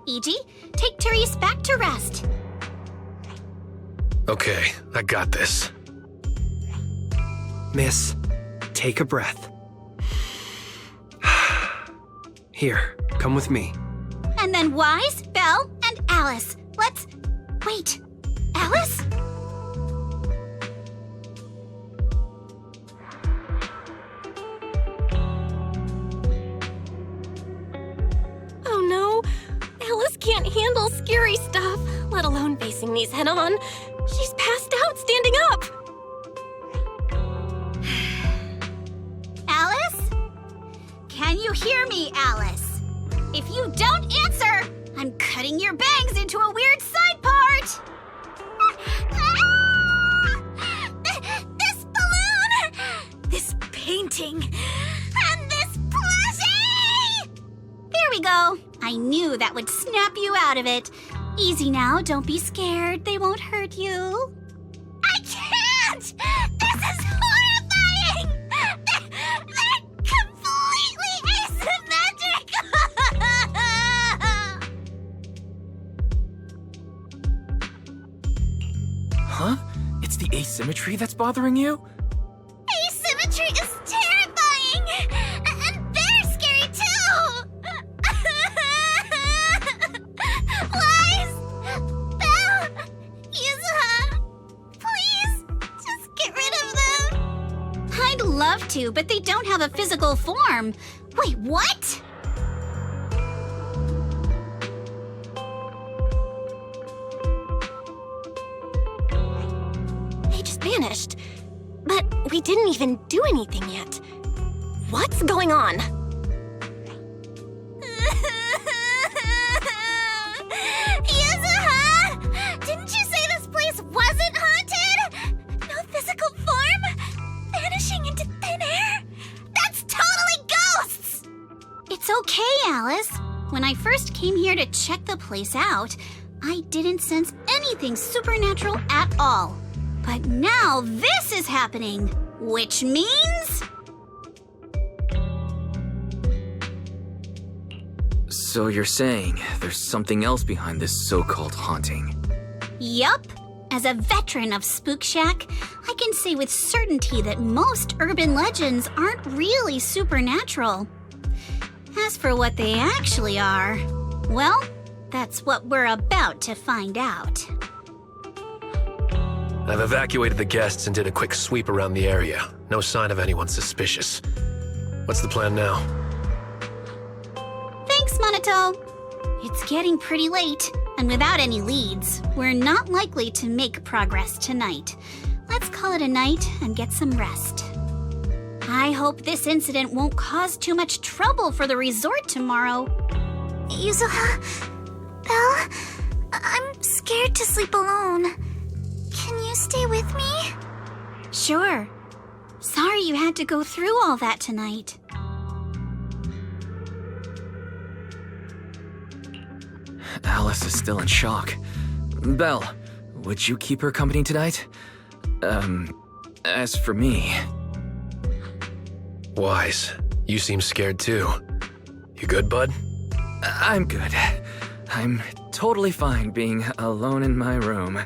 S4: Iji, take Therese back to rest.
S8: Okay, I got this.
S10: Miss, take a breath. Here, come with me.
S4: And then Wise, Belle, and Alice. Let's... Wait, Alice?
S3: can't handle scary stuff, let alone facing these head-on. She's passed out standing up.
S4: Alice? Can you hear me, Alice? If you don't answer, I'm cutting your bangs into a weird side part!
S1: This balloon! This painting! And this plushie!
S4: There we go. I knew that would snap you out of it. Easy now, don't be scared. They won't hurt you.
S1: I can't! This is horrifying! They're completely asymmetrical!
S2: Huh? It's the asymmetry that's bothering you?
S1: Asymmetry is terrifying! And they're scary too! Lies! Belle! Yuzuha! Please, just get rid of them!
S4: I'd love to, but they don't have a physical form. Wait, what?
S3: They just vanished. But we didn't even do anything yet. What's going on?
S1: Yuzuha! Didn't you say this place wasn't haunted? No physical form? Vanishing into thin air? That's totally ghosts!
S4: It's okay, Alice. When I first came here to check the place out, I didn't sense anything supernatural at all. But now this is happening, which means...
S2: So you're saying there's something else behind this so-called haunting?
S4: Yup. As a veteran of Spook Shack, I can say with certainty that most urban legends aren't really supernatural. As for what they actually are, well, that's what we're about to find out.
S8: I've evacuated the guests and did a quick sweep around the area. No sign of anyone suspicious. What's the plan now?
S4: Thanks, Monato. It's getting pretty late, and without any leads, we're not likely to make progress tonight. Let's call it a night and get some rest. I hope this incident won't cause too much trouble for the resort tomorrow.
S1: Yuzuha, Belle, I'm scared to sleep alone. Can you stay with me?
S4: Sure. Sorry you had to go through all that tonight.
S2: Alice is still in shock. Belle, would you keep her company tonight? As for me...
S8: Wise, you seem scared too. You good, bud?
S2: I'm good. I'm totally fine being alone in my room.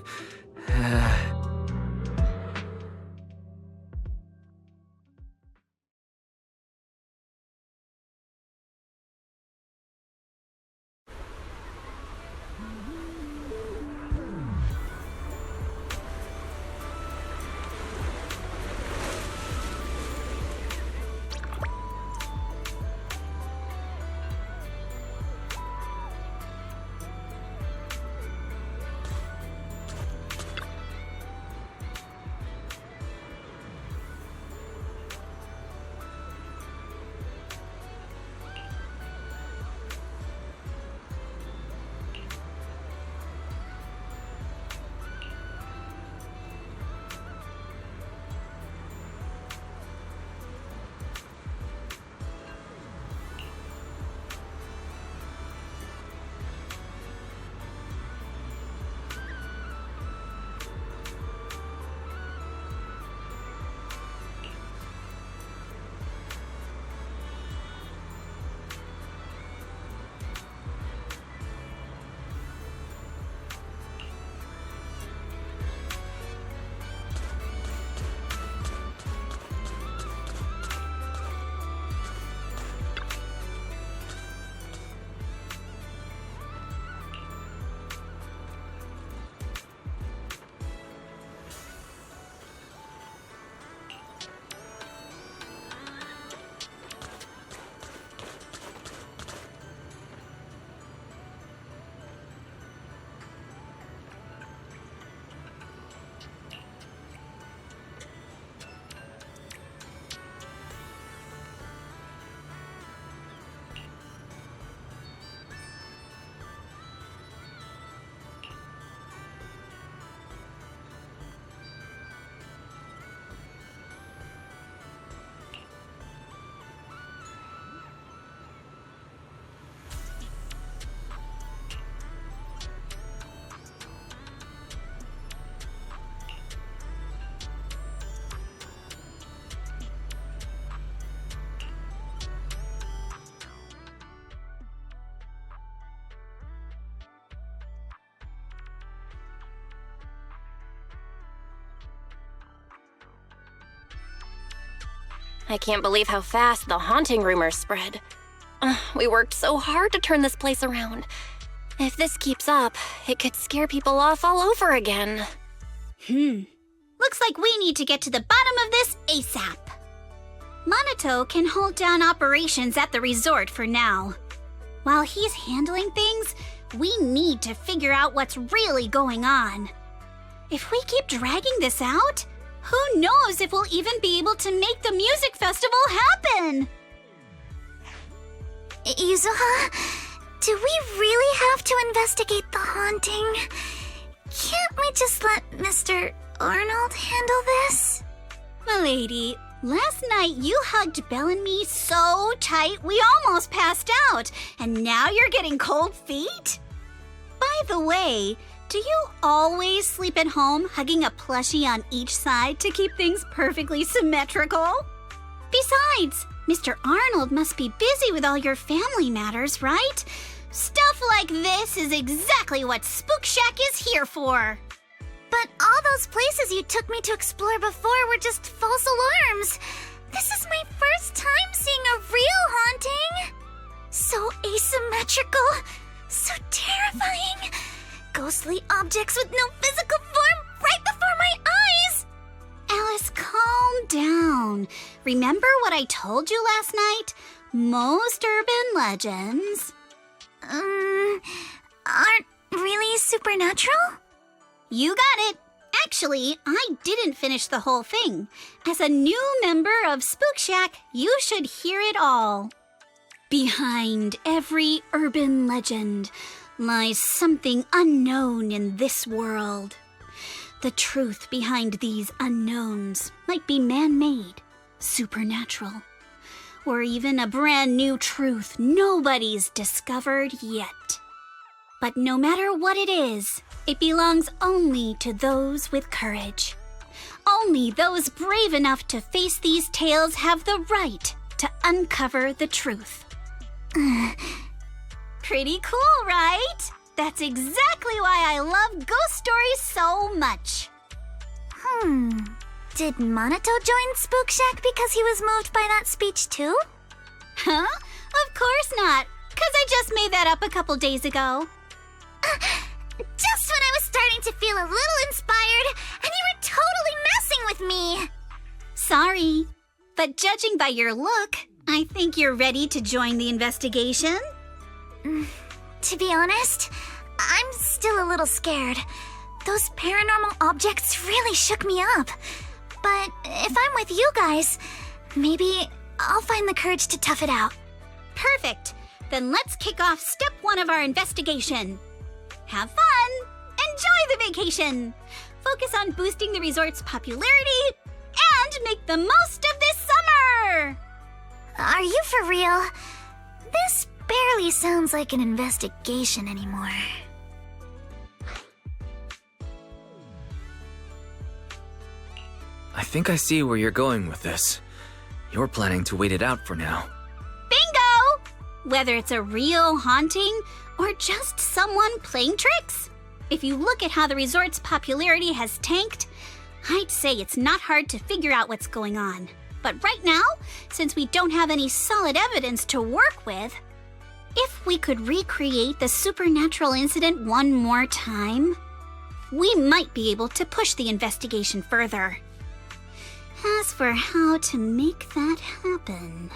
S3: I can't believe how fast the haunting rumors spread. We worked so hard to turn this place around. If this keeps up, it could scare people off all over again.
S4: Looks like we need to get to the bottom of this ASAP. Monato can hold down operations at the resort for now. While he's handling things, we need to figure out what's really going on. If we keep dragging this out, who knows if we'll even be able to make the music festival happen?
S1: Yuzuha, do we really have to investigate the haunting? Can't we just let Mr. Arnold handle this?
S4: Milady, last night you hugged Belle and me so tight we almost passed out, and now you're getting cold feet? By the way, do you always sleep at home hugging a plushie on each side to keep things perfectly symmetrical? Besides, Mr. Arnold must be busy with all your family matters, right? Stuff like this is exactly what Spook Shack is here for.
S1: But all those places you took me to explore before were just false alarms. This is my first time seeing a real haunting. So asymmetrical, so terrifying. Ghostly objects with no physical form right before my eyes.
S4: Alice, calm down. Remember what I told you last night? Most urban legends
S1: aren't really supernatural?
S4: You got it. Actually, I didn't finish the whole thing. As a new member of Spook Shack, you should hear it all. Behind every urban legend lies something unknown in this world. The truth behind these unknowns might be man-made, supernatural, or even a brand new truth nobody's discovered yet. But no matter what it is, it belongs only to those with courage. Only those brave enough to face these tales have the right to uncover the truth. Pretty cool, right? That's exactly why I love ghost stories so much.
S1: Did Monato join Spook Shack because he was moved by that speech too?
S4: Huh? Of course not, 'cause I just made that up a couple days ago.
S1: Just when I was starting to feel a little inspired, and you were totally messing with me.
S4: Sorry, but judging by your look, I think you're ready to join the investigation.
S1: To be honest, I'm still a little scared. Those paranormal objects really shook me up. But if I'm with you guys, maybe I'll find the courage to tough it out.
S4: Perfect. Then let's kick off step 1 of our investigation. Have fun! Enjoy the vacation! Focus on boosting the resort's popularity and make the most of this summer!
S1: Are you for real? This barely sounds like an investigation anymore.
S2: I think I see where you're going with this. You're planning to wait it out for now.
S4: Bingo! Whether it's a real haunting or just someone playing tricks. If you look at how the resort's popularity has tanked, I'd say it's not hard to figure out what's going on. But right now, since we don't have any solid evidence to work with, if we could recreate the supernatural incident one more time, we might be able to push the investigation further. As for how to make that happen...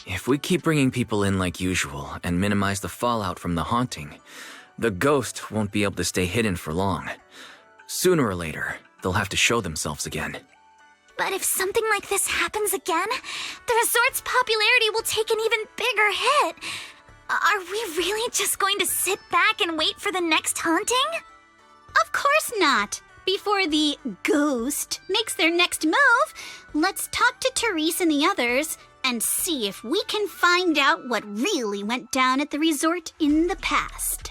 S2: If we keep bringing people in like usual and minimize the fallout from the haunting, the ghost won't be able to stay hidden for long. Sooner or later, they'll have to show themselves again.
S1: But if something like this happens again, the resort's popularity will take an even bigger hit. Are we really just going to sit back and wait for the next haunting?
S4: Of course not. Before the ghost makes their next move, let's talk to Therese and the others and see if we can find out what really went down at the resort in the past.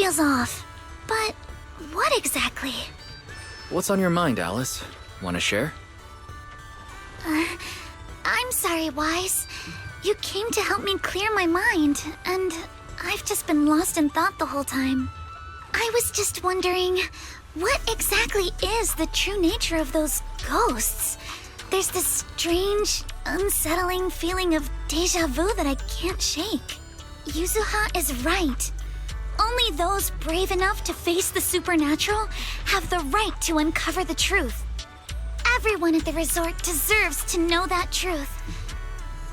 S1: feels off. But what exactly?
S2: What's on your mind, Alice? Want to share?
S1: I'm sorry, Wise. You came to help me clear my mind, and I've just been lost in thought the whole time. I was just wondering, what exactly is the true nature of those ghosts? There's this strange, unsettling feeling of deja vu that I can't shake. Yuzuha is right. Only those brave enough to face the supernatural have the right to uncover the truth. Everyone at the resort deserves to know that truth.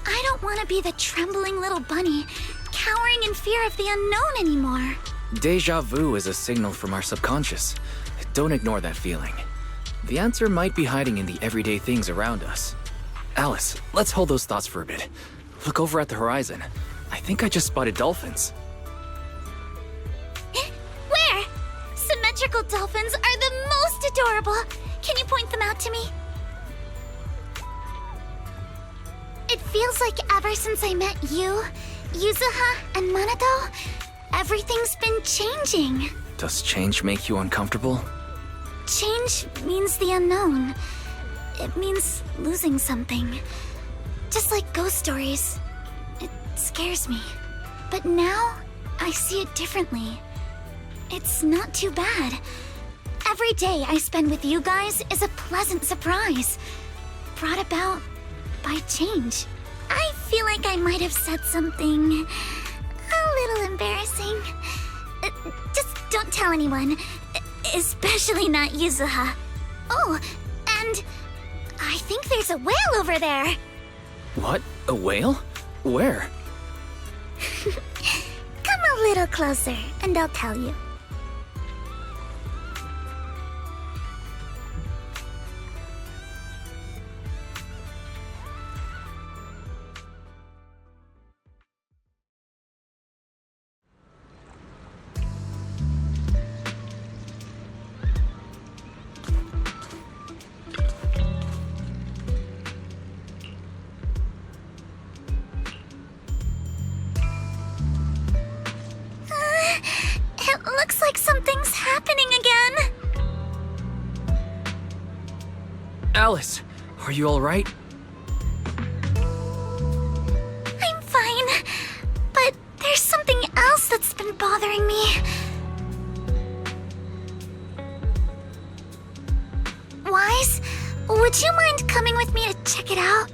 S1: I don't want to be the trembling little bunny, cowering in fear of the unknown anymore.
S2: Deja vu is a signal from our subconscious. Don't ignore that feeling. The answer might be hiding in the everyday things around us. Alice, let's hold those thoughts for a bit. Look over at the horizon. I think I just spotted dolphins.
S1: Where? Symmetrical dolphins are the most adorable. Can you point them out to me? It feels like ever since I met you, Yuzuha, and Manato, everything's been changing.
S2: Does change make you uncomfortable?
S1: Change means the unknown. It means losing something. Just like ghost stories. It scares me. But now, I see it differently. It's not too bad. Every day I spend with you guys is a pleasant surprise, brought about by change. I feel like I might have said something a little embarrassing. Just don't tell anyone, especially not Yuzuha. Oh, and I think there's a whale over there.
S2: What? A whale? Where?
S1: Come a little closer, and I'll tell you. It looks like something's happening again.
S2: Alice, are you alright?
S1: I'm fine, but there's something else that's been bothering me. Wise, would you mind coming with me to check it out?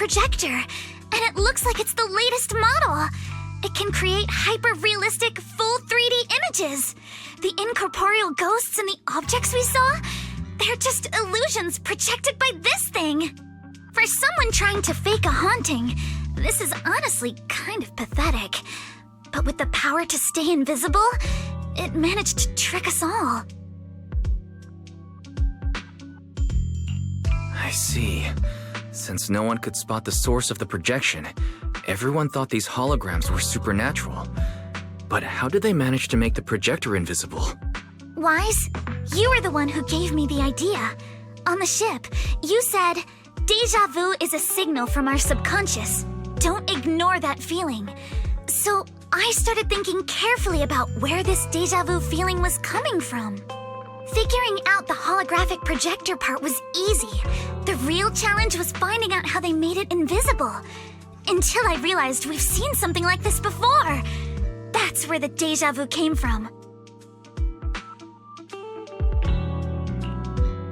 S1: projector, and it looks like it's the latest model. It can create hyper-realistic, full 3D images. The incorporeal ghosts and the objects we saw, they're just illusions projected by this thing. For someone trying to fake a haunting, this is honestly kind of pathetic. But with the power to stay invisible, it managed to trick us all.
S2: I see. Since no one could spot the source of the projection, everyone thought these holograms were supernatural. But how did they manage to make the projector invisible?
S1: Wise, you were the one who gave me the idea. On the ship, you said, "Deja vu is a signal from our subconscious. Don't ignore that feeling." So I started thinking carefully about where this deja vu feeling was coming from. Figuring out the holographic projector part was easy. The real challenge was finding out how they made it invisible. Until I realized we've seen something like this before. That's where the deja vu came from.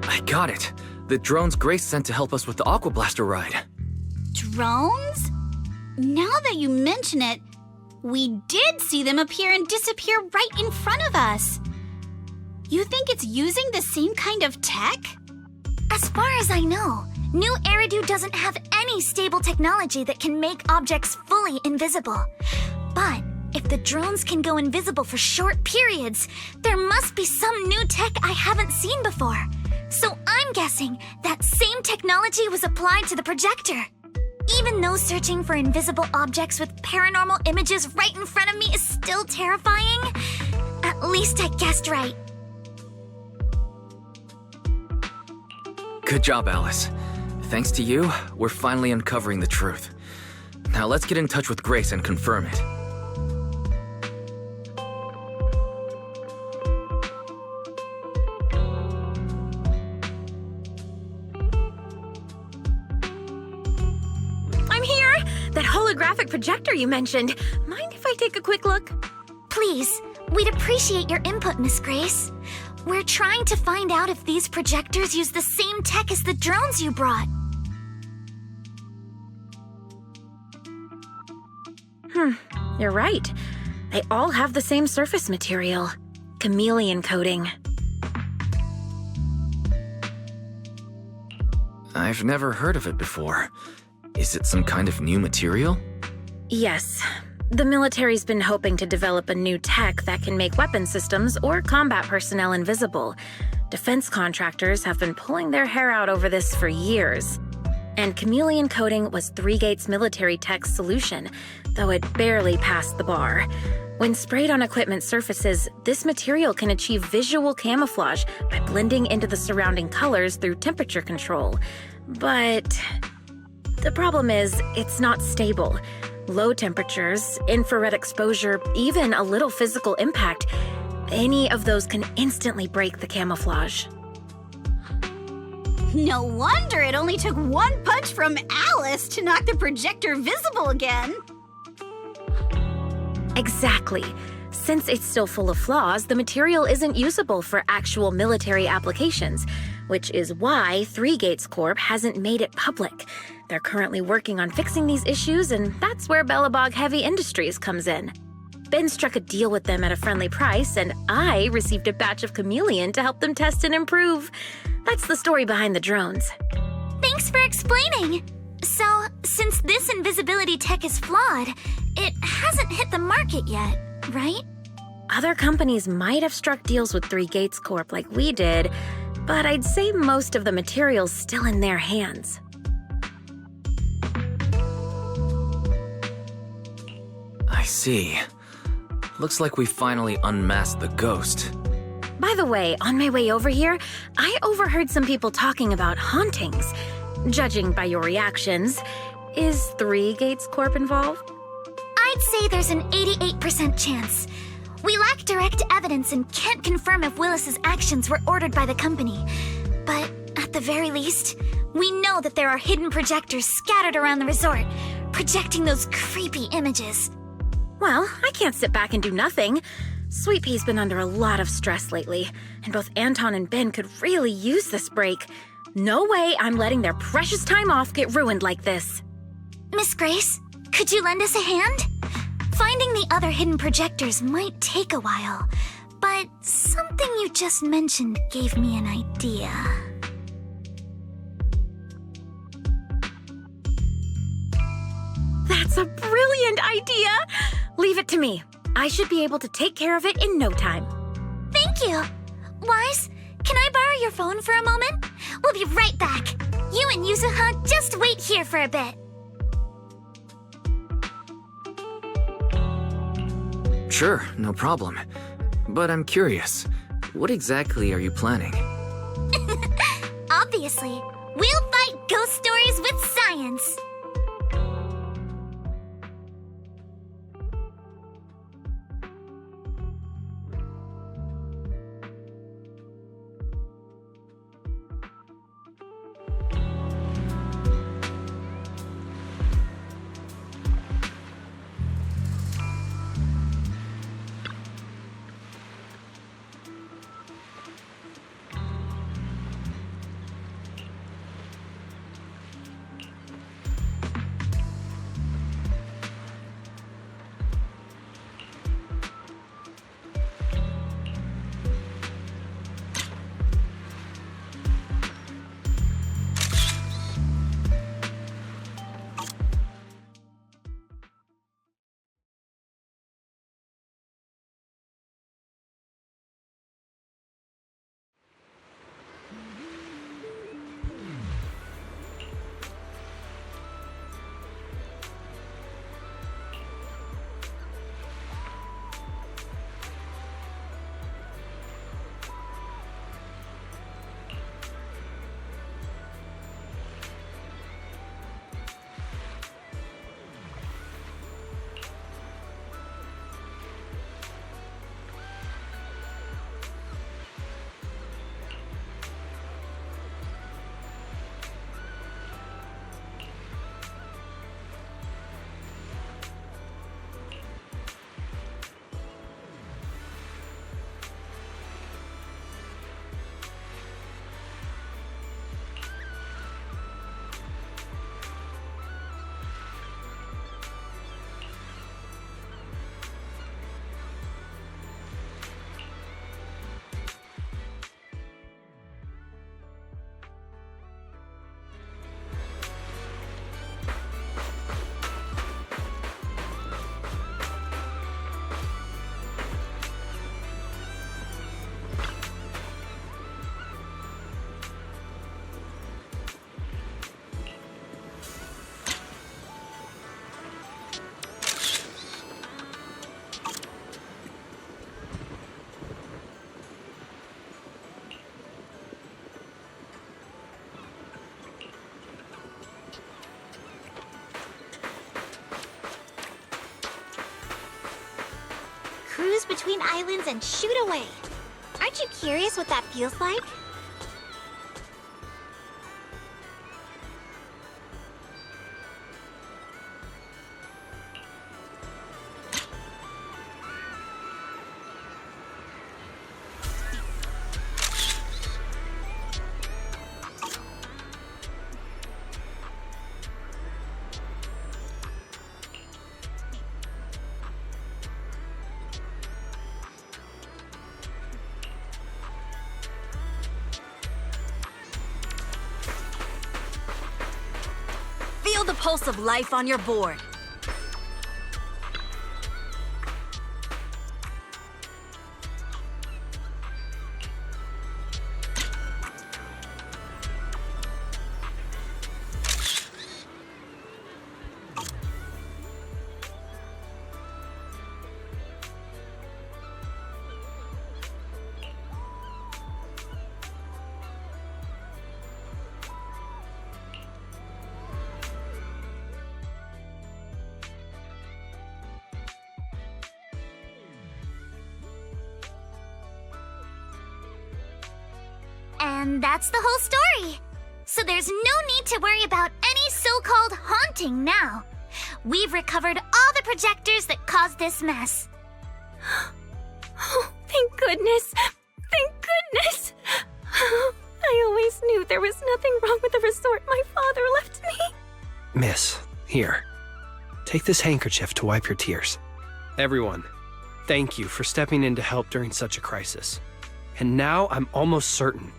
S2: I got it. The drones Grace sent to help us with the Aqua Blaster ride.
S4: Drones? Now that you mention it, we did see them appear and disappear right in front of us. You think it's using the same kind of tech?
S1: As far as I know, New Eridu doesn't have any stable technology that can make objects fully invisible. But if the drones can go invisible for short periods, there must be some new tech I haven't seen before. So I'm guessing that same technology was applied to the projector. Even though searching for invisible objects with paranormal images right in front of me is still terrifying, at least I guessed right.
S2: Good job, Alice. Thanks to you, we're finally uncovering the truth. Now let's get in touch with Grace and confirm it.
S3: I'm here! That holographic projector you mentioned. Mind if I take a quick look?
S1: Please, we'd appreciate your input, Miss Grace. We're trying to find out if these projectors use the same tech as the drones you brought.
S3: You're right. They all have the same surface material. Chameleon coating.
S2: I've never heard of it before. Is it some kind of new material?
S3: Yes. The military's been hoping to develop a new tech that can make weapon systems or combat personnel invisible. Defense contractors have been pulling their hair out over this for years. And chameleon coating was Three Gates military tech's solution, though it barely passed the bar. When sprayed on equipment surfaces, this material can achieve visual camouflage by blending into the surrounding colors through temperature control. But the problem is, it's not stable. Low temperatures, infrared exposure, even a little physical impact, any of those can instantly break the camouflage.
S4: No wonder it only took one punch from Alice to knock the projector visible again.
S3: Exactly. Since it's still full of flaws, the material isn't usable for actual military applications, which is why Three Gates Corp hasn't made it public. They're currently working on fixing these issues, and that's where Bellabog Heavy Industries comes in. Ben struck a deal with them at a friendly price, and I received a batch of chameleon to help them test and improve. That's the story behind the drones.
S1: Thanks for explaining. So, since this invisibility tech is flawed, it hasn't hit the market yet, right?
S3: Other companies might have struck deals with Three Gates Corp like we did, but I'd say most of the material's still in their hands.
S2: I see. Looks like we finally unmasked the ghost.
S3: By the way, on my way over here, I overheard some people talking about hauntings. Judging by your reactions, is Three Gates Corp involved?
S1: I'd say there's an 88% chance. We lack direct evidence and can't confirm if Willis's actions were ordered by the company. But at the very least, we know that there are hidden projectors scattered around the resort, projecting those creepy images.
S3: Well, I can't sit back and do nothing. Sweet Pea's been under a lot of stress lately, and both Anton and Ben could really use this break. No way I'm letting their precious time off get ruined like this.
S1: Miss Grace, could you lend us a hand? Finding the other hidden projectors might take a while, but something you just mentioned gave me an idea.
S3: That's a brilliant idea! Leave it to me. I should be able to take care of it in no time.
S1: Thank you. Wise, can I borrow your phone for a moment? We'll be right back. You and Yuzuha just wait here for a bit.
S2: Sure, no problem. But I'm curious, what exactly are you planning?
S1: Obviously, we'll fight ghost stories with science.
S4: Cruise between islands and shoot away. Aren't you curious what that feels like?
S5: Feel the pulse of life on your board.
S1: And that's the whole story. So there's no need to worry about any so-called haunting now. We've recovered all the projectors that caused this mess.
S3: Oh, thank goodness! Thank goodness! I always knew there was nothing wrong with the resort my father left me.
S8: Miss,
S10: Here. Take this handkerchief to wipe your tears. Everyone, thank you for stepping in to help during such a crisis. And now I'm almost certain.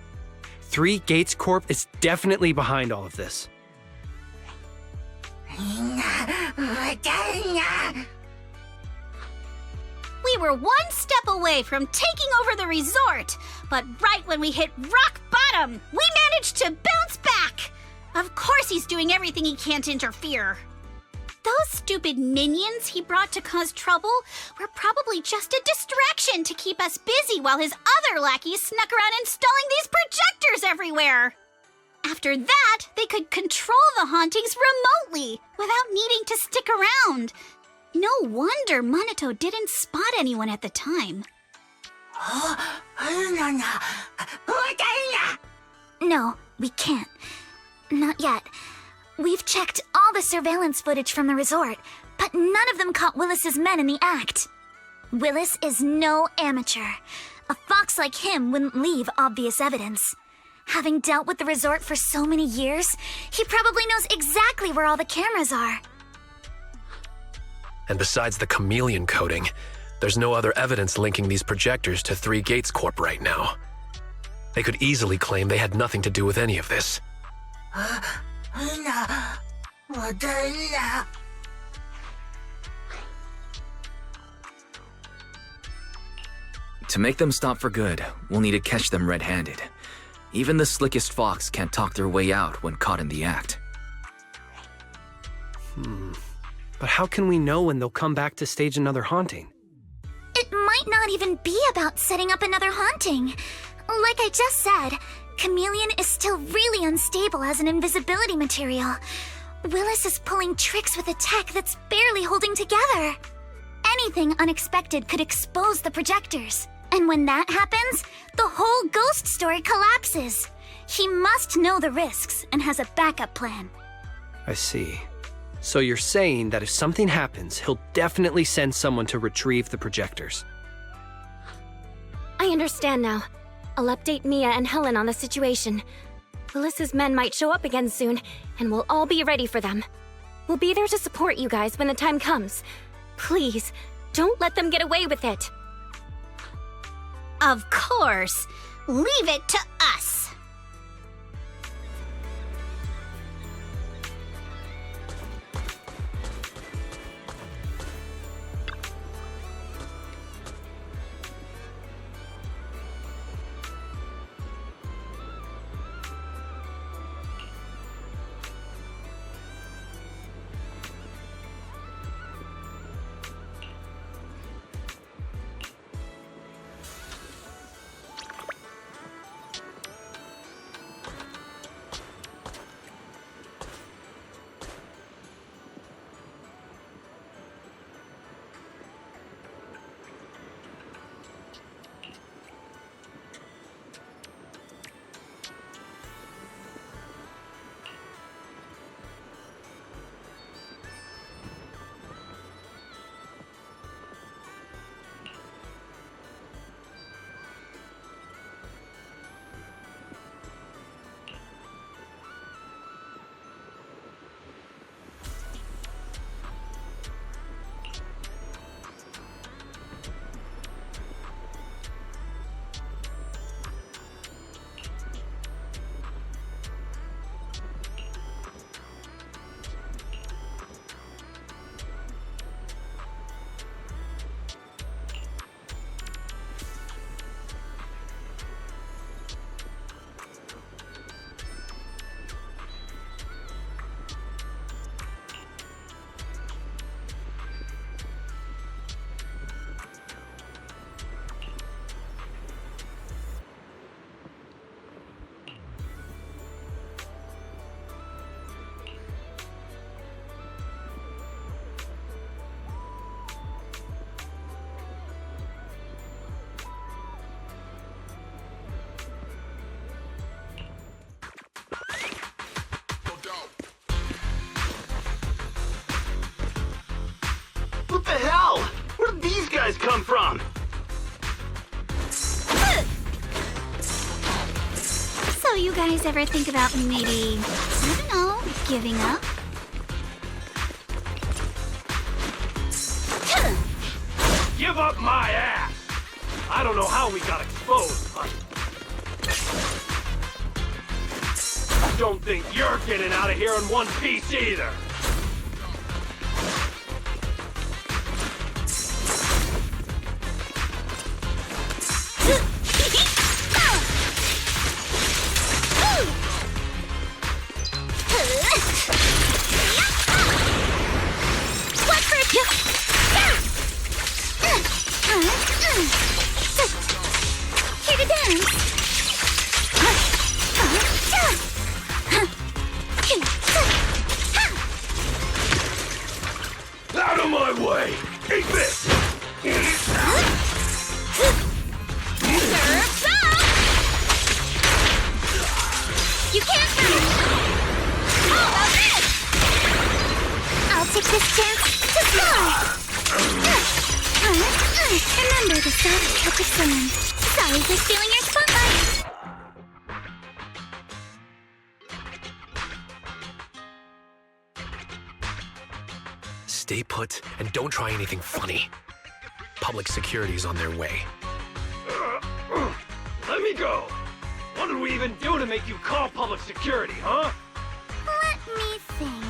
S10: 3 Gates Corp is definitely behind all of this.
S4: We were one step away from taking over the resort, but right when we hit rock bottom, we managed to bounce back. Of course he's doing everything he can to interfere. Those stupid minions he brought to cause trouble were probably just a distraction to keep us busy while his other lackeys snuck around installing these projectors everywhere. After that, they could control the hauntings remotely without needing to stick around. No wonder Monato didn't spot anyone at the time.
S1: No, we can't. Not yet. We've checked all the surveillance footage from the resort, but none of them caught Willis's men in the act. Willis is no amateur. A fox like him wouldn't leave obvious evidence. Having dealt with the resort for so many years, he probably knows exactly where all the cameras are.
S8: And besides the chameleon coating, there's no other evidence linking these projectors to 3 Gates Corp right now. They could easily claim they had nothing to do with any of this.
S2: To make them stop for good, we'll need to catch them red-handed. Even the slickest fox can't talk their way out when caught in the act.
S10: But how can we know when they'll come back to stage another haunting?
S1: It might not even be about setting up another haunting. Like I just said, Chameleon is still really unstable as an invisibility material. Willis is pulling tricks with a tech that's barely holding together. Anything unexpected could expose the projectors. And when that happens, the whole ghost story collapses. He must know the risks and has a backup plan.
S10: I see. So you're saying that if something happens, he'll definitely send someone to retrieve the projectors.
S3: I understand now. I'll update Mia and Helen on the situation. Willis's men might show up again soon, and we'll all be ready for them. We'll be there to support you guys when the time comes. Please, don't let them get away with it.
S4: Of course. Leave it to us.
S11: What the hell? Where did these guys come from?
S4: So you guys ever think about maybe, I don't know, giving up?
S11: Up my ass! I don't know how we got exposed, but... Don't think you're getting out of here in one piece either! Out of my way! Eat this!
S1: Surf's up! You can't move! How about this? I'll take this chance to fly! Remember the soft touch of sand. Sorry for stealing your spotlight!
S8: Stay put and don't try anything funny. Public security's on their way.
S11: Let me go! What did we even do to make you call public security, huh?
S1: Let me think.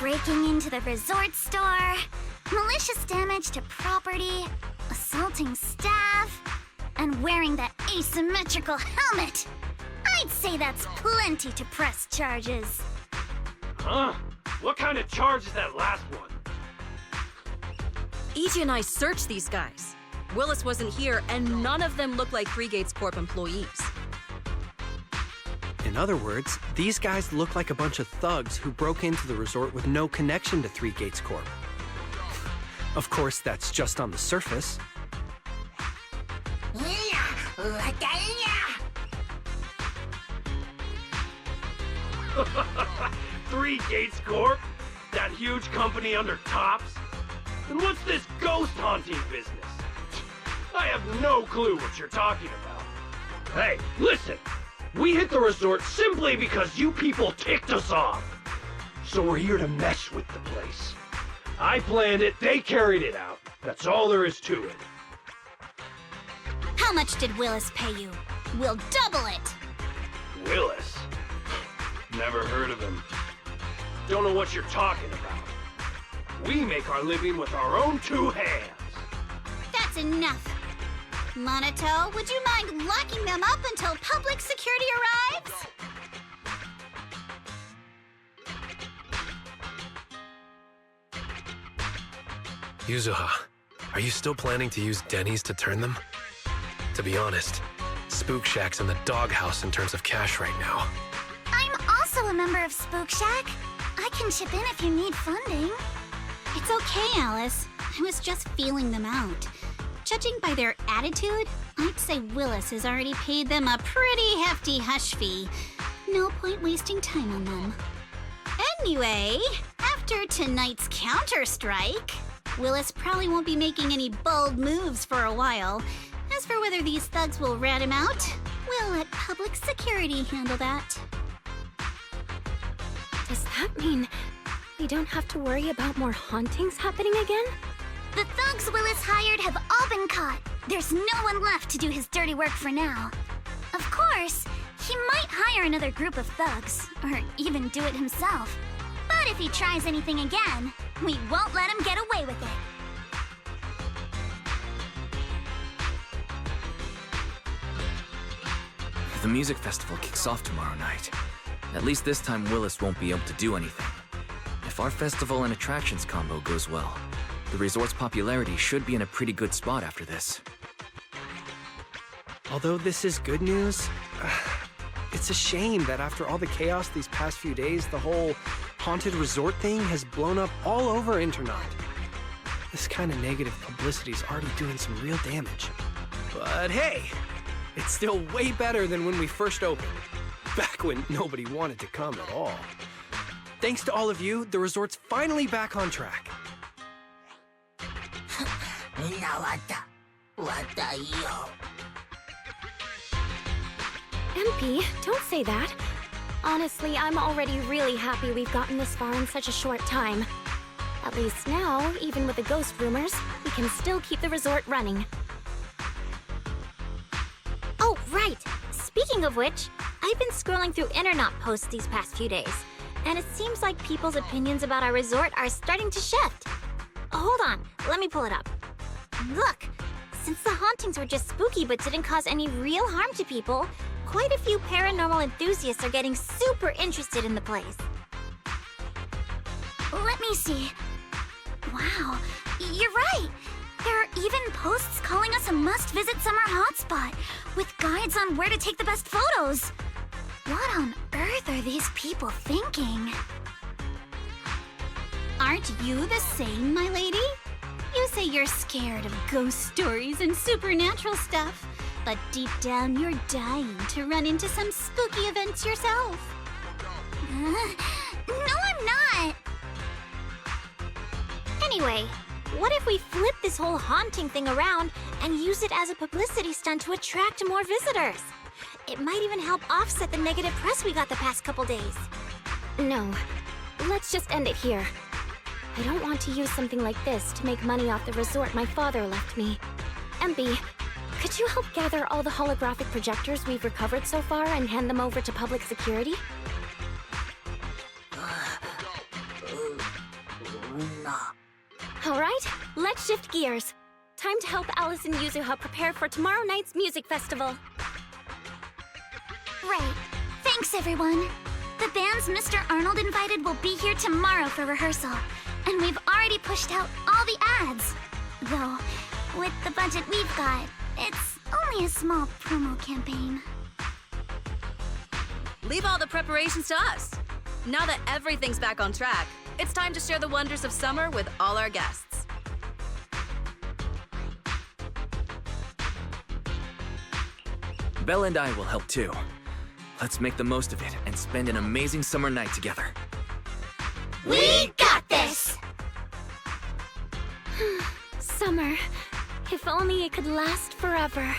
S1: Breaking into the resort store, malicious damage to property, assaulting staff, and wearing that asymmetrical helmet. I'd say that's plenty to press charges.
S11: Huh? What kind of charge is that last one?
S5: E.G. and I searched these guys. Willis wasn't here, and none of them look like Three Gates Corp employees.
S10: In other words, these guys look like a bunch of thugs who broke into the resort with no connection to Three Gates Corp. Of course, that's just on the surface.
S11: Three Gates Corp? That huge company under Tops? And what's this ghost haunting business? I have no clue what you're talking about. Hey, listen! We hit the resort simply because you people ticked us off. So we're here to mess with the place. I planned it, they carried it out. That's all there is to it.
S4: How much did Willis pay you? We'll double it!
S11: Willis? Never heard of him. Don't know what you're talking about. We make our living with our own two hands.
S4: That's enough. Monato, would you mind locking them up until public security arrives?
S8: Yuzuha, are you still planning to use Denny's to turn them? To be honest, Spook Shack's in the doghouse in terms of cash right now.
S1: I'm also a member of Spook Shack. I can chip in if you need funding.
S4: It's okay, Alice. I was just feeling them out. Judging by their attitude, I'd say Willis has already paid them a pretty hefty hush fee. No point wasting time on them. Anyway, after tonight's counter-strike, Willis probably won't be making any bold moves for a while. As for whether these thugs will rat him out, we'll let public security handle that.
S3: Does that mean we don't have to worry about more hauntings happening again?
S1: The thugs Willis hired have all been caught. There's no one left to do his dirty work for now. Of course, he might hire another group of thugs, or even do it himself. But if he tries anything again, we won't let him get away with it.
S2: The music festival kicks off tomorrow night. At least this time Willis won't be able to do anything. If our festival and attractions combo goes well, the resort's popularity should be in a pretty good spot after this.
S10: Although this is good news, it's a shame that after all the chaos these past few days, the whole haunted resort thing has blown up all over Internaut. This kind of negative publicity is already doing some real damage. But hey, it's still way better than when we first opened, back when nobody wanted to come at all. Thanks to all of you, the resort's finally back on track.
S3: MP, don't say that. Honestly, I'm already really happy we've gotten this far in such a short time. At least now, even with the ghost rumors, we can still keep the resort running.
S4: Oh, right! Speaking of which, I've been scrolling through internet posts these past few days, and it seems like people's opinions about our resort are starting to shift. Hold on, let me pull it up. Look! Since the hauntings were just spooky but didn't cause any real harm to people, quite a few paranormal enthusiasts are getting super interested in the place.
S1: Let me see. Wow, you're right! There are even posts calling us a must-visit summer hotspot, with guides on where to take the best photos. What on earth are these people thinking?
S4: Aren't you the same, my lady? You say you're scared of ghost stories and supernatural stuff, but deep down you're dying to run into some spooky events yourself.
S1: No, I'm not!
S4: Anyway, what if we flip this whole haunting thing around and use it as a publicity stunt to attract more visitors? It might even help offset the negative press we got the past couple days.
S3: No, let's just end it here. I don't want to use something like this to make money off the resort my father left me. MB, could you help gather all the holographic projectors we've recovered so far and hand them over to public security? Alright, let's shift gears. Time to help Alice and Yuzuha prepare for tomorrow night's music festival.
S1: Right. Thanks, everyone. The bands Mr. Arnold invited will be here tomorrow for rehearsal, and we've already pushed out all the ads. Though, with the budget we've got, it's only a small promo campaign.
S5: Leave all the preparations to us. Now that everything's back on track, it's time to share the wonders of summer with all our guests.
S2: Belle and I will help too. Let's make the most of it and spend an amazing summer night together.
S1: We got this!
S3: Summer. If only it could last forever.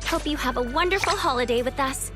S3: Hope you have a wonderful holiday with us.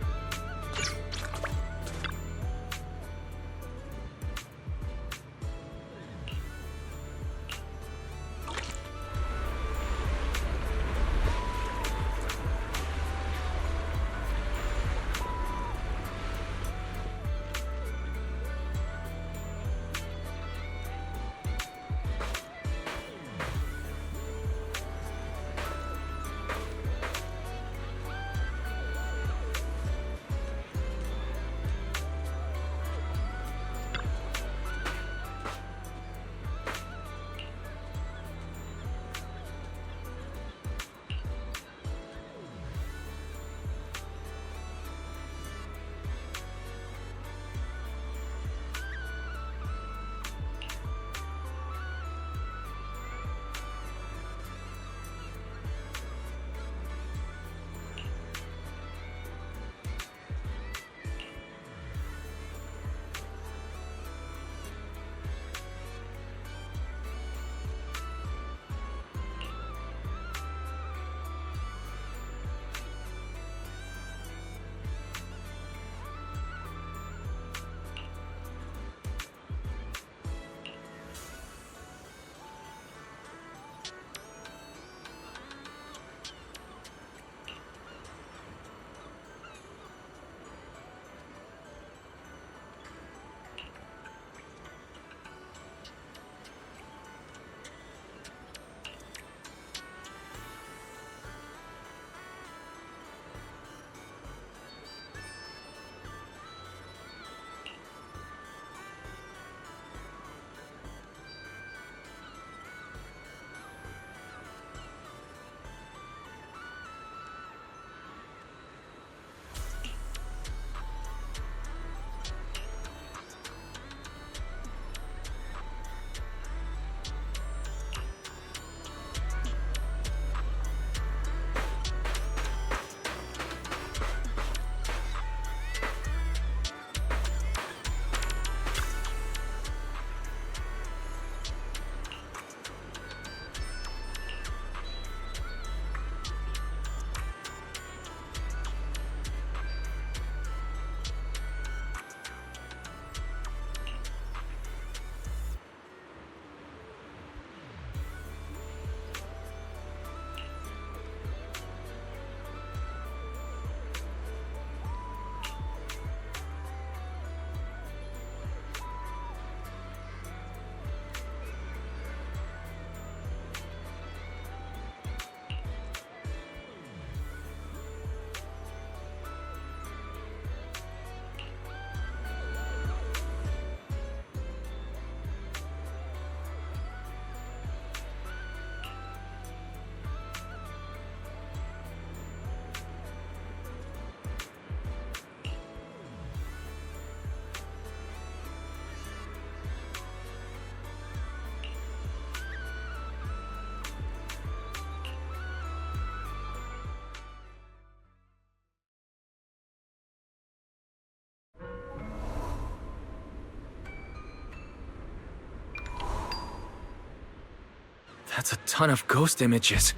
S2: That's a ton of ghost images.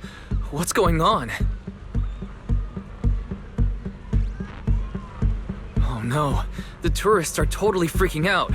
S2: What's going on? Oh no, the tourists are totally freaking out.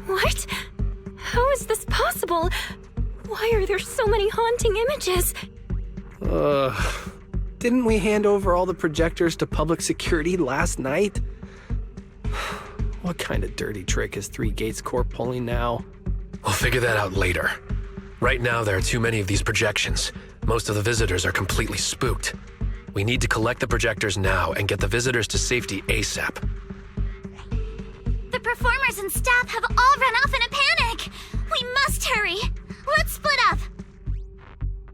S3: What? How is this possible? Why are there so many haunting images?
S10: Didn't we hand over all the projectors to public security last night? What kind of dirty trick is Three Gates Corp pulling now?
S8: We'll figure that out later. Right now, there are too many of these projections. Most of the visitors are completely spooked. We need to collect the projectors now and get the visitors to safety ASAP.
S1: The performers and staff have all run off in a panic! We must hurry! Let's split up!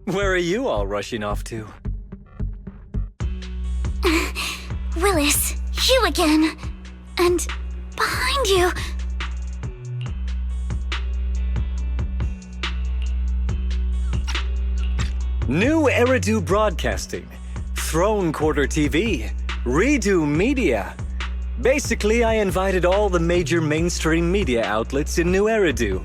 S9: Where are you all rushing off to?
S1: Willis, you again. And behind you.
S9: New Eridu Broadcasting, Throne Quarter TV, Redo Media. Basically, I invited all the major mainstream media outlets in New Eridu.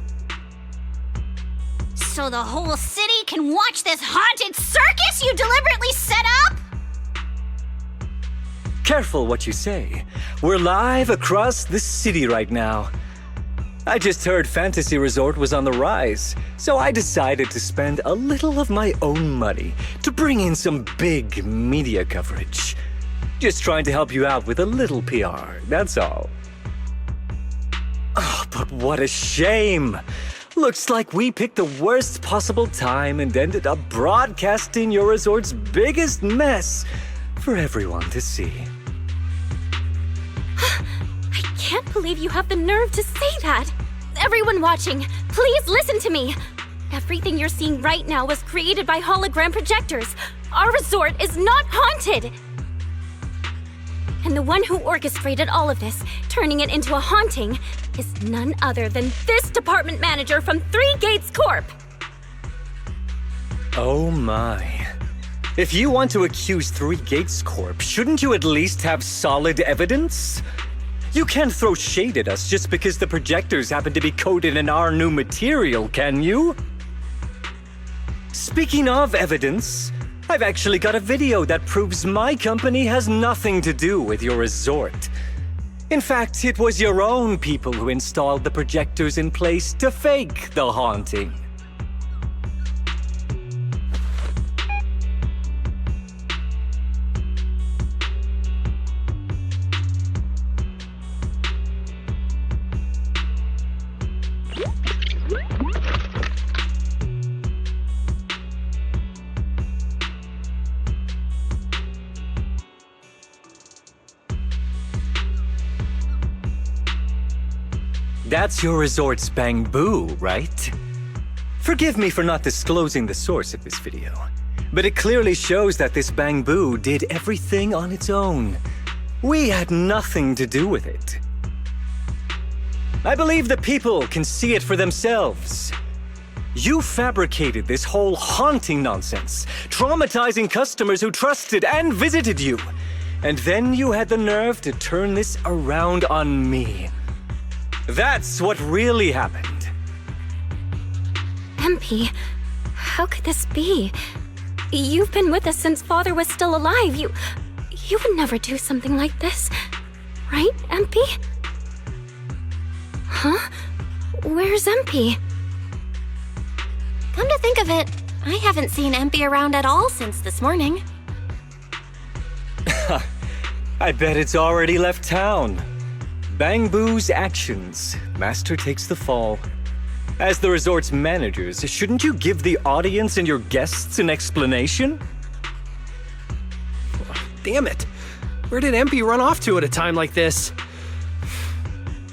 S4: So the whole city can watch this haunted circus you deliberately set up?
S9: Careful what you say. We're live across the city right now. I just heard Fantasy Resort was on the rise, so I decided to spend a little of my own money to bring in some big media coverage. Just trying to help you out with a little PR, that's all. Oh, but what a shame! Looks like we picked the worst possible time and ended up broadcasting your resort's biggest mess for everyone to see.
S3: I can't believe you have the nerve to say that! Everyone watching, please listen to me! Everything you're seeing right now was created by hologram projectors. Our resort is not haunted! And the one who orchestrated all of this, turning it into a haunting, is none other than this department manager from Three Gates Corp.
S9: Oh my. If you want to accuse Three Gates Corp, shouldn't you at least have solid evidence? You can't throw shade at us just because the projectors happen to be coated in our new material, can you? Speaking of evidence, I've actually got a video that proves my company has nothing to do with your resort. In fact, it was your own people who installed the projectors in place to fake the haunting. That's your resort's bamboo, right? Forgive me for not disclosing the source of this video, but it clearly shows that this bamboo did everything on its own. We had nothing to do with it. I believe the people can see it for themselves. You fabricated this whole haunting nonsense, traumatizing customers who trusted and visited you. And then you had the nerve to turn this around on me. That's what really happened.
S3: MP, how could this be? You've been with us since Father was still alive. You would never do something like this. Right, MP? Huh? Where's MP?
S12: Come to think of it, I haven't seen MP around at all since this morning.
S9: I bet it's already left town. Bamboo's actions. Master takes the fall. As the resort's managers, shouldn't you give the audience and your guests an explanation?
S10: Damn it. Where did MP run off to at a time like this?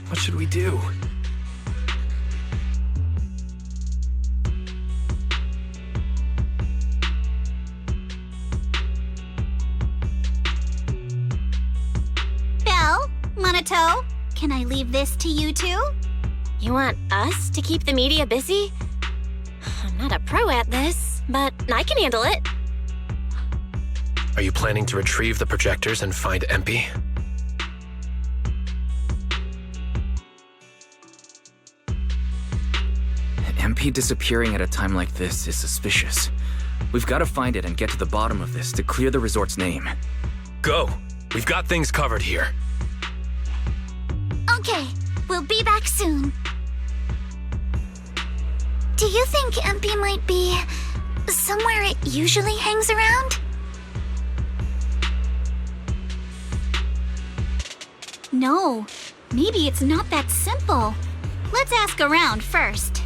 S10: What should we do?
S4: Belle, Monato, can I leave this to you two?
S12: You want us to keep the media busy? I'm not a pro at this, but I can handle it.
S8: Are you planning to retrieve the projectors and find MP?
S2: MP disappearing at a time like this is suspicious. We've got to find it and get to the bottom of this to clear the resort's name.
S8: Go! We've got things covered here.
S1: Okay, we'll be back soon. Do you think MP might be somewhere it usually hangs around?
S4: No, maybe it's not that simple. Let's ask around first.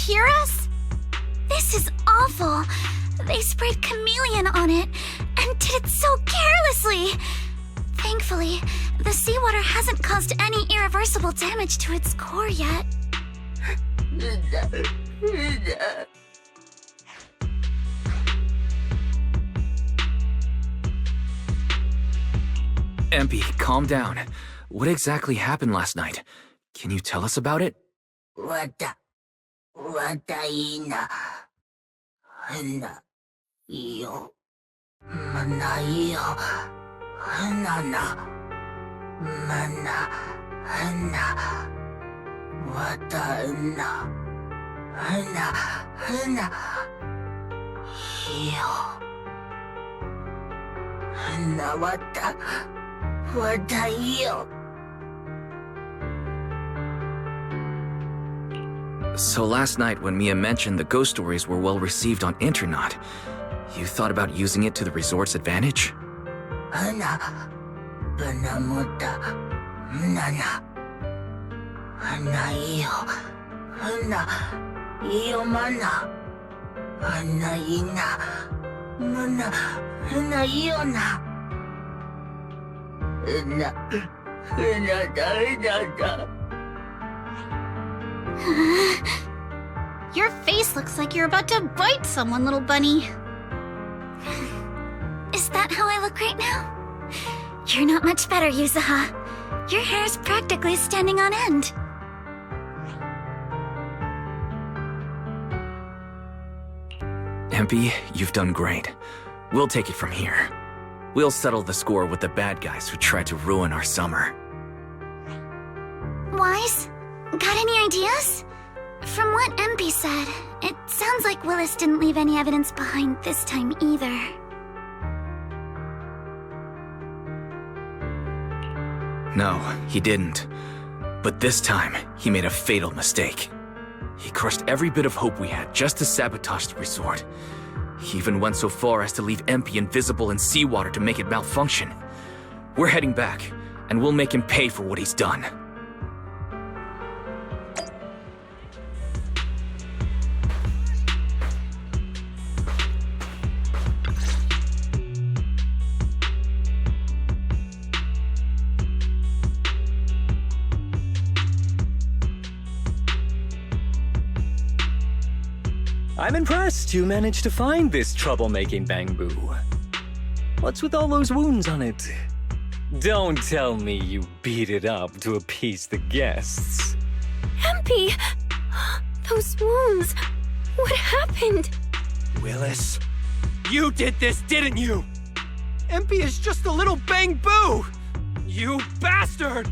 S1: hear us? This is awful. They sprayed chameleon on it, and did it so carelessly. Thankfully, the seawater hasn't caused any irreversible damage to its core yet.
S2: Empy, calm down. What exactly happened last night? Can you tell us about it? So last night when Mia mentioned the ghost stories were well received on Internet, you thought about using it to the resort's advantage?
S4: Your face looks like you're about to bite someone, little bunny.
S1: Is that how I look right now? You're not much better, Yuzuha. Your hair's practically standing on end.
S2: Empy, you've done great. We'll take it from here. We'll settle the score with the bad guys who tried to ruin our summer.
S1: Wise, got any ideas? From what MP said, it sounds like Willis didn't leave any evidence behind this time either.
S2: No, he didn't. But this time, he made a fatal mistake. He crushed every bit of hope we had just to sabotage the resort. He even went so far as to leave Empy invisible in seawater to make it malfunction. We're heading back, and we'll make him pay for what he's done.
S9: I'm impressed you managed to find this troublemaking bamboo. What's with all those wounds on it? Don't tell me you beat it up to appease the guests.
S3: Empy! Those wounds! What happened?
S10: Willis, you did this, didn't you? Empy is just a little bang-boo! You bastard!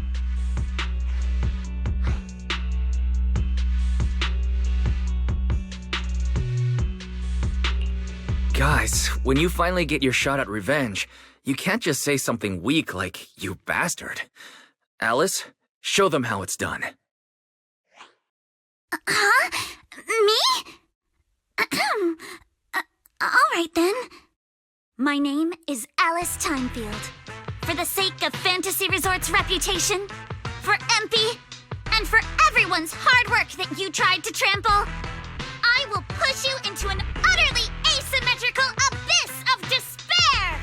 S2: Guys, when you finally get your shot at revenge, you can't just say something weak like, "You bastard." Alice, show them how it's done.
S1: Huh? Me? Alright then. My name is Alice Timefield. For the sake of Fantasy Resort's reputation, for MP, and for everyone's hard work that you tried to trample, I will push you into an utterly asymmetrical abyss of despair!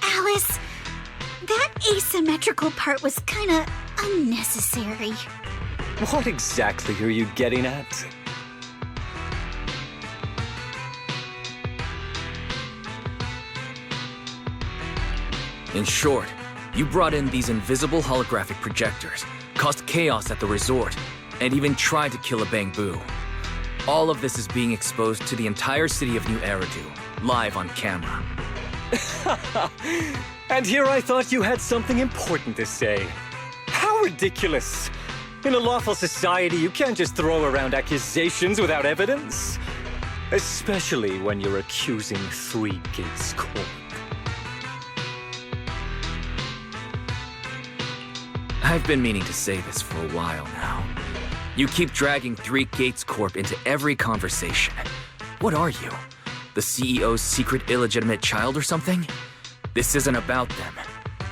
S4: Alice, that asymmetrical part was kinda unnecessary.
S9: What exactly are you getting at?
S2: In short, you brought in these invisible holographic projectors, caused chaos at the resort, and even tried to kill a bamboo. All of this is being exposed to the entire city of New Eridu, live on camera.
S9: And here I thought you had something important to say. How ridiculous! In a lawful society, you can't just throw around accusations without evidence. Especially when you're accusing Three Gates Corp.
S2: I've been meaning to say this for a while now. You keep dragging Three Gates Corp into every conversation. What are you? The CEO's secret illegitimate child or something? This isn't about them.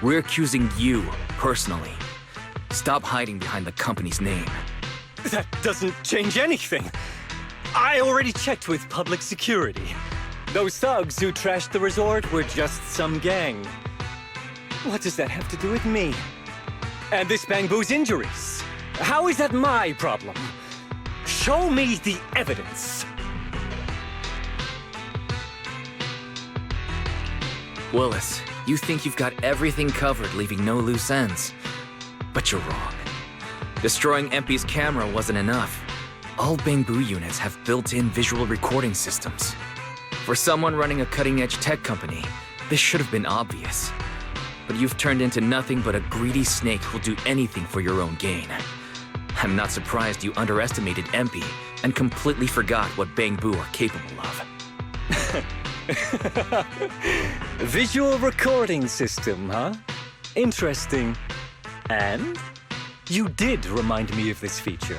S2: We're accusing you, personally. Stop hiding behind the company's name.
S9: That doesn't change anything. I already checked with public security. Those thugs who trashed the resort were just some gang. What does that have to do with me? And this Bangbu's injuries? How is that my problem? Show me the evidence.
S2: Willis, you think you've got everything covered, leaving no loose ends. But you're wrong. Destroying MP's camera wasn't enough. All Bangbu units have built-in visual recording systems. For someone running a cutting-edge tech company, this should have been obvious. But you've turned into nothing but a greedy snake who'll do anything for your own gain. I'm not surprised you underestimated MP and completely forgot what Bangbu are capable of.
S9: Visual recording system, huh? Interesting. And? You did remind me of this feature.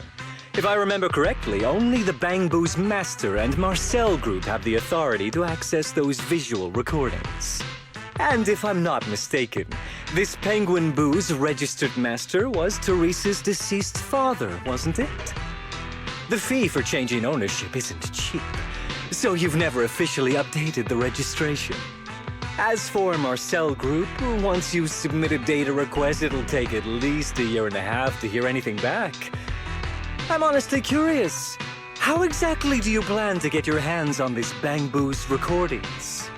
S9: If I remember correctly, only the Bangbu's Master and Marcel Group have the authority to access those visual recordings. And if I'm not mistaken, this Penguin Boo's registered master was Teresa's deceased father, wasn't it? The fee for changing ownership isn't cheap, so you've never officially updated the registration. As for Marcel Group, once you submit a data request, it'll take at least 1.5 years to hear anything back. I'm honestly curious. How exactly do you plan to get your hands on this Bangbu's recordings?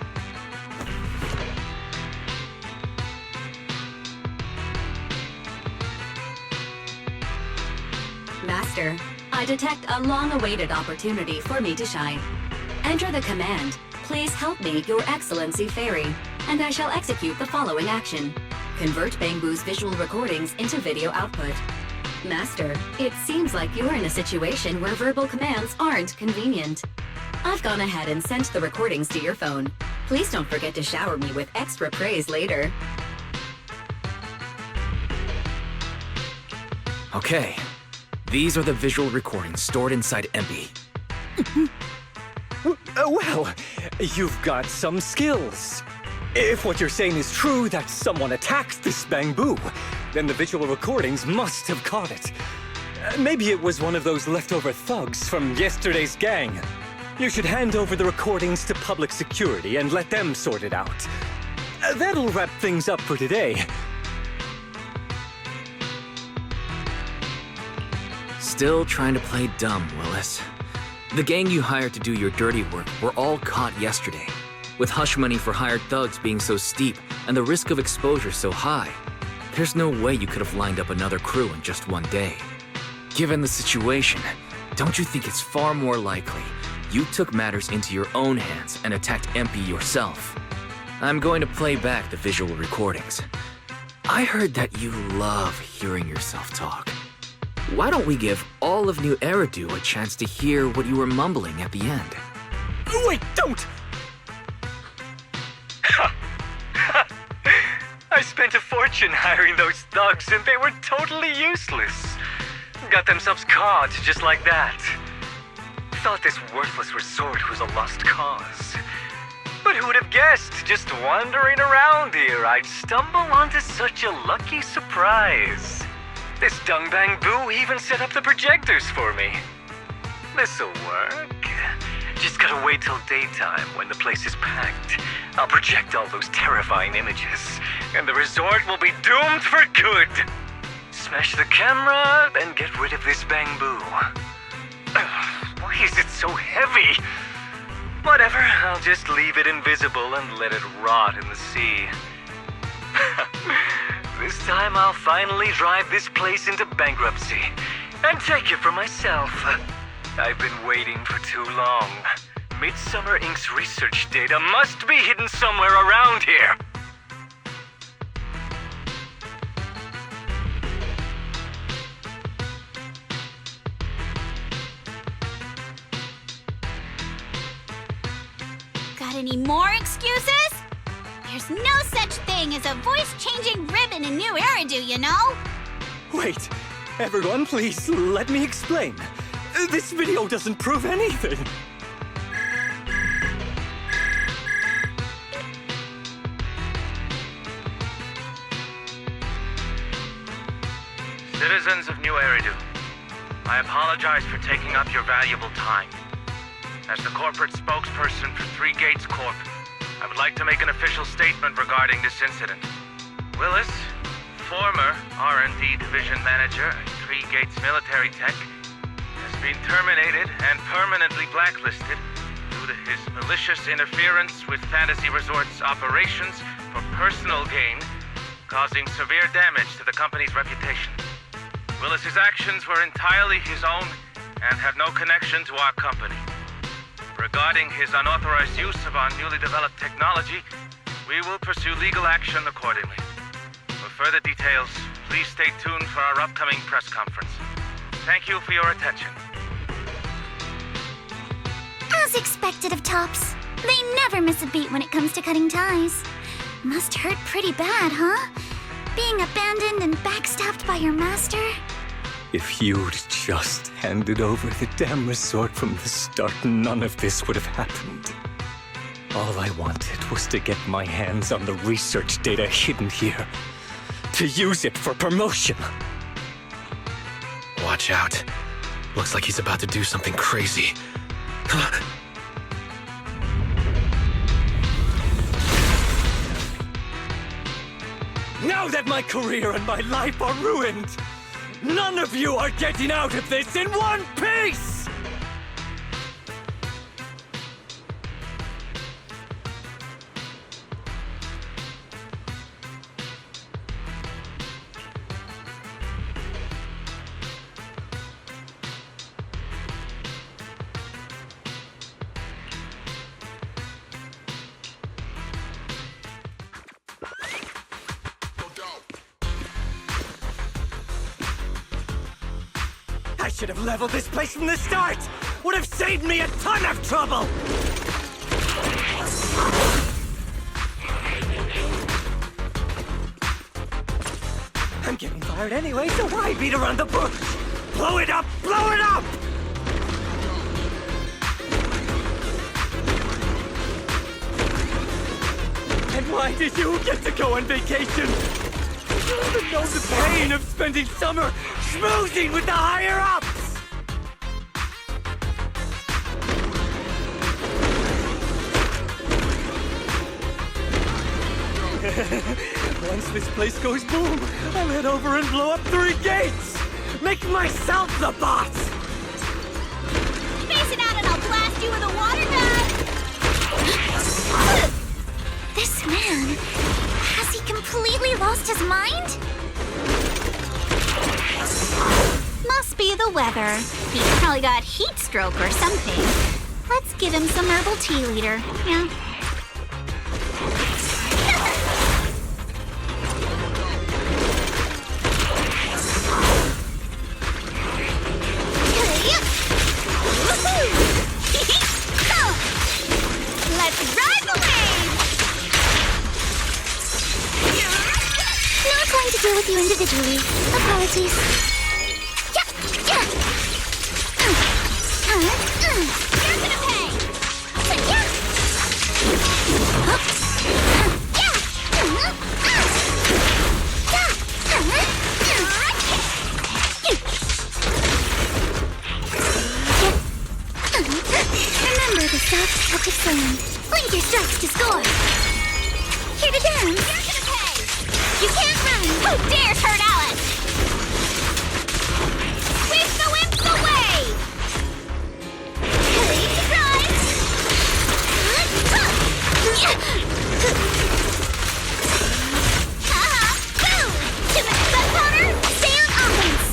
S13: Master, I detect a long-awaited opportunity for me to shine. Enter the command, "Please help me, Your Excellency Fairy," and I shall execute the following action. Convert Bangbu's visual recordings into video output. Master, it seems like you're in a situation where verbal commands aren't convenient. I've gone ahead and sent the recordings to your phone. Please don't forget to shower me with extra praise later.
S2: Okay. These are the visual recordings stored inside MP.
S9: Well, you've got some skills. If what you're saying is true, that someone attacked this Bangbu, then the visual recordings must have caught it. Maybe it was one of those leftover thugs from yesterday's gang. You should hand over the recordings to public security and let them sort it out. That'll wrap things up for today.
S2: Still trying to play dumb, Willis. The gang you hired to do your dirty work were all caught yesterday. With hush money for hired thugs being so steep and the risk of exposure so high, there's no way you could have lined up another crew in just one day. Given the situation, don't you think it's far more likely you took matters into your own hands and attacked MP yourself? I'm going to play back the visual recordings. I heard that you love hearing yourself talk. Why don't we give all of New Eridu a chance to hear what you were mumbling at the end?
S9: Wait, don't! I spent a fortune hiring those thugs and they were totally useless. Got themselves caught just like that. Thought this worthless resort was a lost cause. But who would have guessed, just wandering around here, I'd stumble onto such a lucky surprise. This Dung Bangbu even set up the projectors for me. This'll work. Just gotta wait till daytime when the place is packed. I'll project all those terrifying images, and the resort will be doomed for good. Smash the camera, then get rid of this Bangbu. Why is it so heavy? Whatever, I'll just leave it invisible and let it rot in the sea. This time I'll finally drive this place into bankruptcy and take it for myself. I've been waiting for too long. Midsummer Inc.'s research data must be hidden somewhere around here.
S4: Got any more excuses? There's no such thing as a voice-changing ribbon in New Eridu, you know?
S9: Wait, everyone, please let me explain. This video doesn't prove anything.
S14: Citizens of New Eridu, I apologize for taking up your valuable time. As the corporate spokesperson for Three Gates Corp., I would like to make an official statement regarding this incident. Willis, former R&D division manager at Three Gates Military Tech, has been terminated and permanently blacklisted due to his malicious interference with Fantasy Resort's operations for personal gain, causing severe damage to the company's reputation. Willis's actions were entirely his own and have no connection to our company. Regarding his unauthorized use of our newly developed technology, we will pursue legal action accordingly. For further details, please stay tuned for our upcoming press conference. Thank you for your attention.
S1: As expected of Tops, they never miss a beat when it comes to cutting ties. Must hurt pretty bad, huh? Being abandoned and backstabbed by your master?
S9: If you'd just handed over the damn resort from the start, none of this would have happened. All I wanted was to get my hands on the research data hidden here, to use it for promotion.
S8: Watch out. Looks like he's about to do something crazy.
S9: Now that my career and my life are ruined, none of you are getting out of this in one piece! I should have leveled this place from the start! Would have saved me a ton of trouble! I'm getting fired anyway, so why beat around the bush? Blow it up! Blow it up! And why did you get to go on vacation? You don't even know the pain of spending summer schmoozing with the higher-ups! Once this place goes boom, I'll head over and blow up Three Gates! Make myself the boss!
S4: Face it out and I'll blast you with a water gun!
S1: This man, has he completely lost his mind?
S4: Must be the weather. He probably got heat stroke or something. Let's give him some herbal tea leader. Yeah. Let's ride the wave!
S1: Not going to deal with you individually. Apologies.
S4: You're gonna pay!
S1: Remember the soft touch of sand. Link your strikes to score. Here to dance.
S4: You're gonna pay! You can't run! Who dares hurt Alice? Sweep the wimps away! Surprise! Boom! To the gunpowder, stay on offense!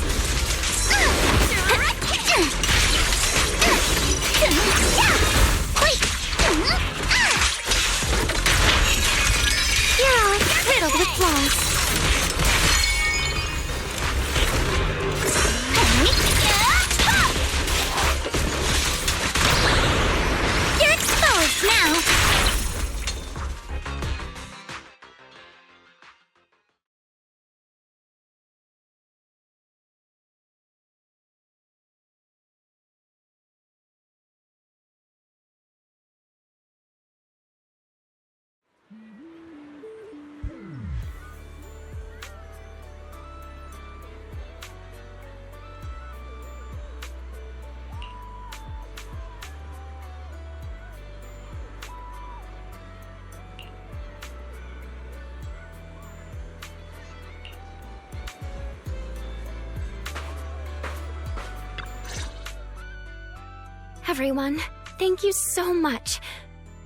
S1: You're all riddled with flaws.
S3: everyone. Thank you so much.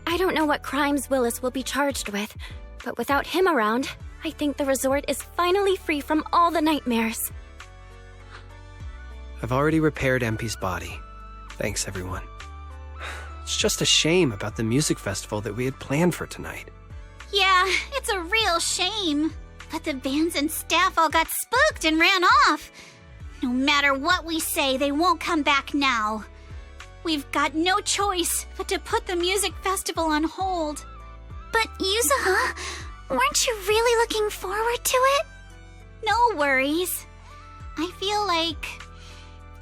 S3: I don't know what crimes Willis will be charged with, but without him around, I think the resort is finally free from all the nightmares.
S10: I've already repaired MP's body. Thanks, everyone. It's just a shame about the music festival that we had planned for tonight.
S4: Yeah, it's a real shame. But the bands and staff all got spooked and ran off. No matter what we say, they won't come back now. We've got no choice but to put the music festival on hold.
S1: But Yuzuha, weren't you really looking forward to it?
S4: No worries. I feel like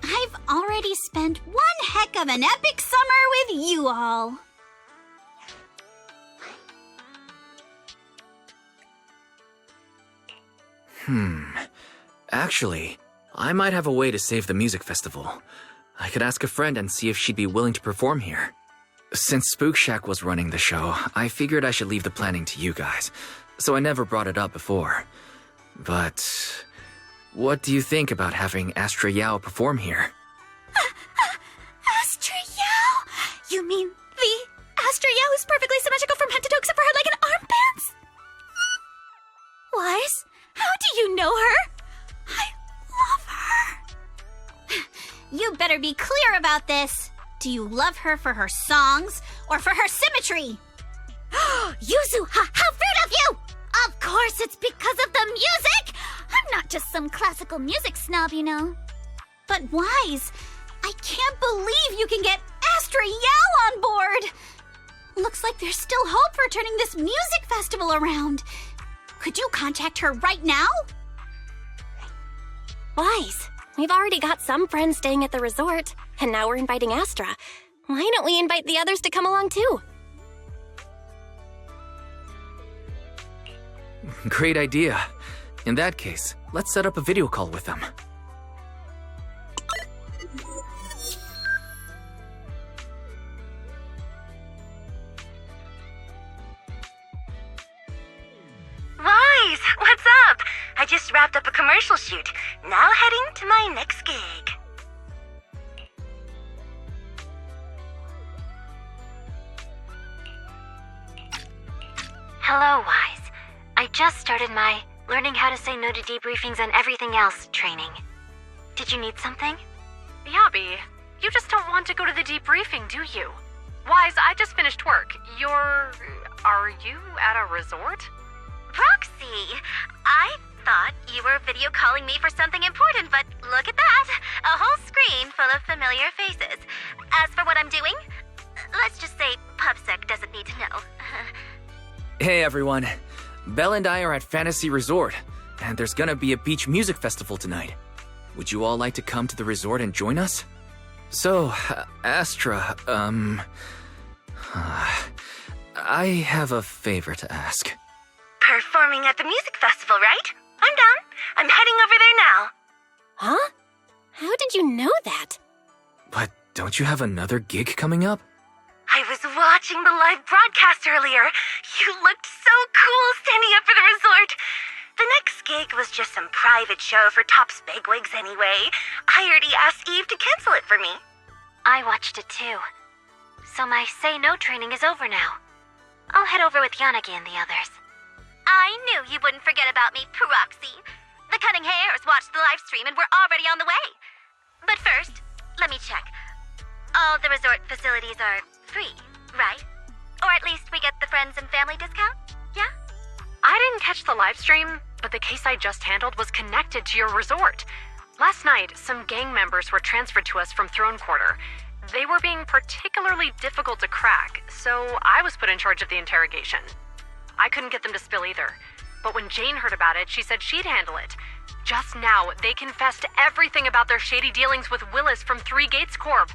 S4: I've already spent one heck of an epic summer with you all.
S2: Actually, I might have a way to save the music festival. I could ask a friend and see if she'd be willing to perform here. Since Spook Shack was running the show, I figured I should leave the planning to you guys, so I never brought it up before. But what do you think about having Astra Yao perform here?
S1: Astra Yao? You mean the Astra Yao who's perfectly symmetrical from head to toe except for her leg and armbands? Wise, how do you know her? I love her.
S4: You better be clear about this. Do you love her for her songs or for her symmetry?
S1: Yuzuha, how rude of you! Of course it's because of the music! I'm not just some classical music snob, you know.
S4: But Wise, I can't believe you can get Astra Yao on board! Looks like there's still hope for turning this music festival around. Could you contact her right now?
S12: Wise, we've already got some friends staying at the resort, and now we're inviting Astra. Why don't we invite the others to come along too?
S2: Great idea. In that case, let's set up a video call with them.
S15: Wise, what's up? I just wrapped up a commercial shoot. Now heading to my next gig.
S16: Hello, Wise. I just started my learning how to say no to debriefings and everything else training. Did you need something?
S17: Yabi, you just don't want to go to the debriefing, do you? Wise, I just finished work. Are you at a resort?
S15: Proxy, I thought you were video calling me for something important, but look at that! A whole screen full of familiar faces. As for what I'm doing, let's just say PubSec doesn't need to know.
S2: Hey everyone, Belle and I are at Fantasy Resort, and there's gonna be a beach music festival tonight. Would you all like to come to the resort and join us? So, Astra, I have a favor to ask.
S15: Performing at the music festival, right? I'm done. I'm heading over there now.
S12: Huh? How did you know that?
S2: But don't you have another gig coming up?
S15: I was watching the live broadcast earlier. You looked so cool standing up for the resort. The next gig was just some private show for Top's bigwigs anyway. I already asked Eve to cancel it for me.
S16: I watched it too. So my say no training is over now. I'll head over with Yanagi and the others.
S15: I knew you wouldn't forget about me, Proxy. The Cutting Hairs watched the live stream and we're already on the way. But first, let me check. All the resort facilities are free, right? Or at least we get the friends and family discount, yeah?
S17: I didn't catch the live stream, but the case I just handled was connected to your resort. Last night, some gang members were transferred to us from Throne Quarter. They were being particularly difficult to crack, so I was put in charge of the interrogation. I couldn't get them to spill either, but when Jane heard about it, she said she'd handle it. Just now, they confessed everything about their shady dealings with Willis from Three Gates Corp.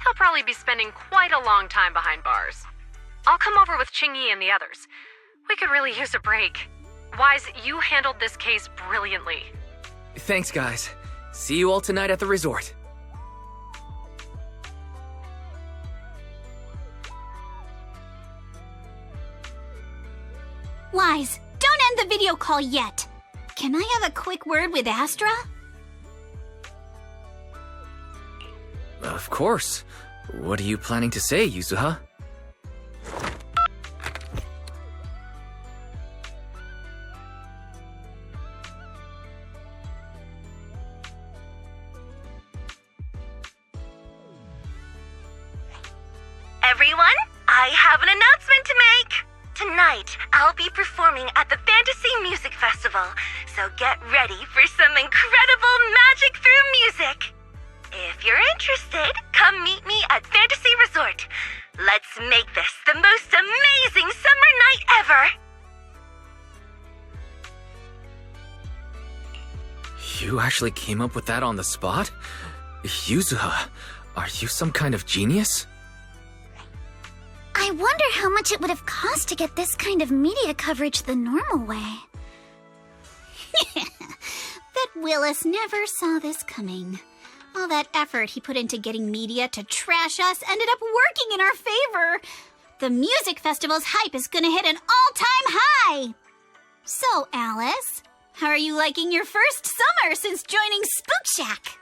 S17: He'll probably be spending quite a long time behind bars. I'll come over with Qingyi and the others. We could really use a break. Wise, you handled this case brilliantly.
S2: Thanks, guys. See you all tonight at the resort.
S4: Wise, don't end the video call yet. Can I have a quick word with Astra?
S2: Of course. What are you planning to say, Yuzuha?
S15: Everyone, I have an announcement to make! Tonight, I'll be performing at the Fantasy Music Festival, so get ready for some incredible magic through music! If you're interested, come meet me at Fantasy Resort. Let's make this the most amazing summer night ever!
S2: You actually came up with that on the spot? Yuzuha, are you some kind of genius?
S1: I wonder how much it would have cost to get this kind of media coverage the normal way.
S4: Bet Willis never saw this coming. All that effort he put into getting media to trash us ended up working in our favor. The music festival's hype is gonna hit an all-time high. So, Alice, how are you liking your first summer since joining Spook Shack?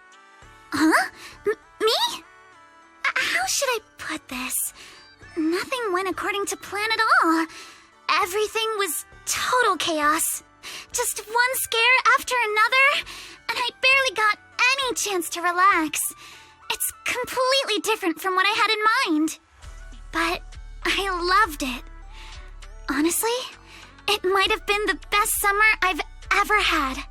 S1: Huh? Me? How should I put this? Nothing went according to plan at all. Everything was total chaos. Just one scare after another, and I barely got any chance to relax. It's completely different from what I had in mind. But I loved it. Honestly, it might have been the best summer I've ever had.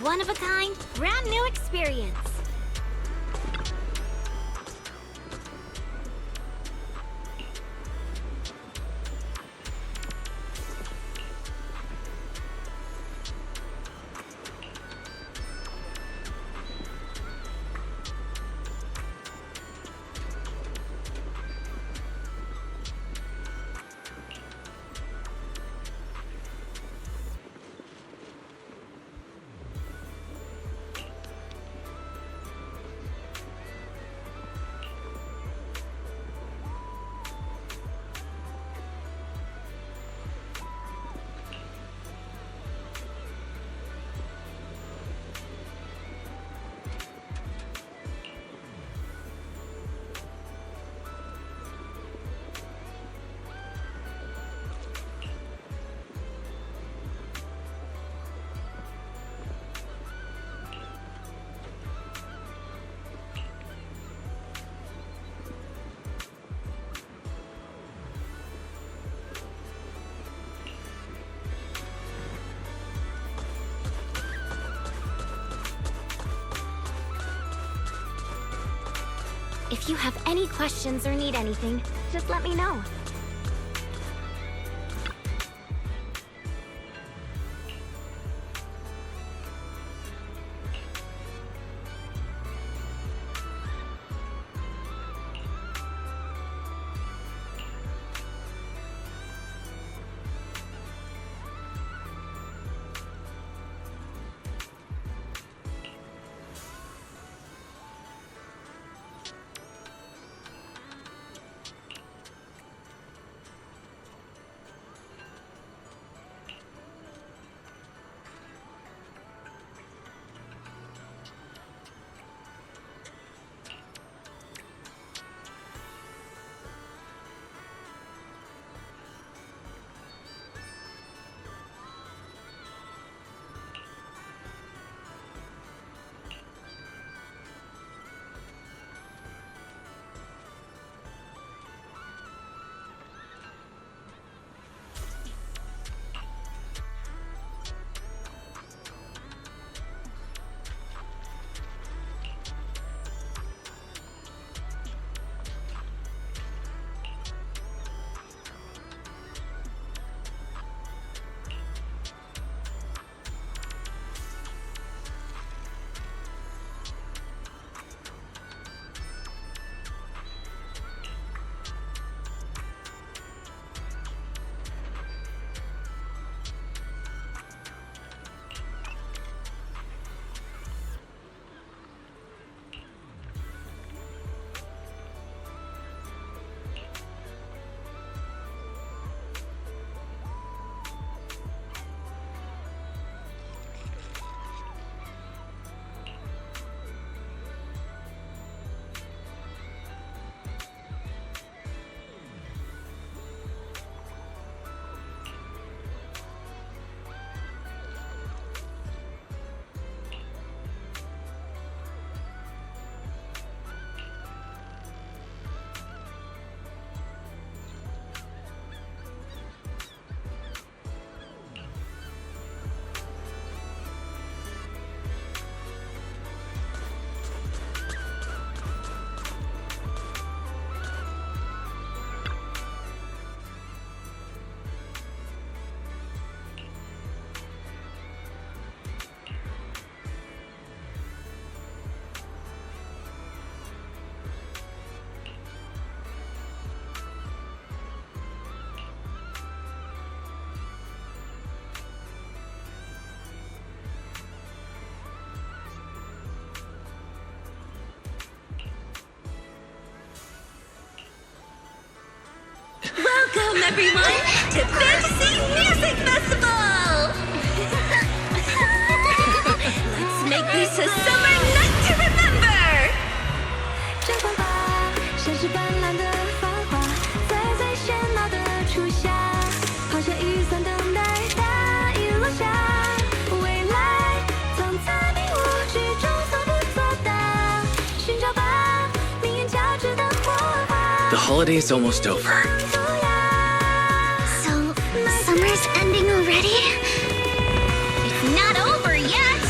S3: one-of-a-kind, brand new experience. If you have any questions or need anything, just let me know.
S18: Welcome, everyone, to Fantasy Music Festival! Let's make this a summer night to remember!
S19: 绽放吧，像是斑斓的繁华，在最喧闹的初夏，抛下雨伞等待大雨落下，未来藏在迷雾之中，从不作答，寻找吧，命运交织的火花。
S2: The holiday's almost over.
S1: Summer's ending already?
S4: It's not over yet!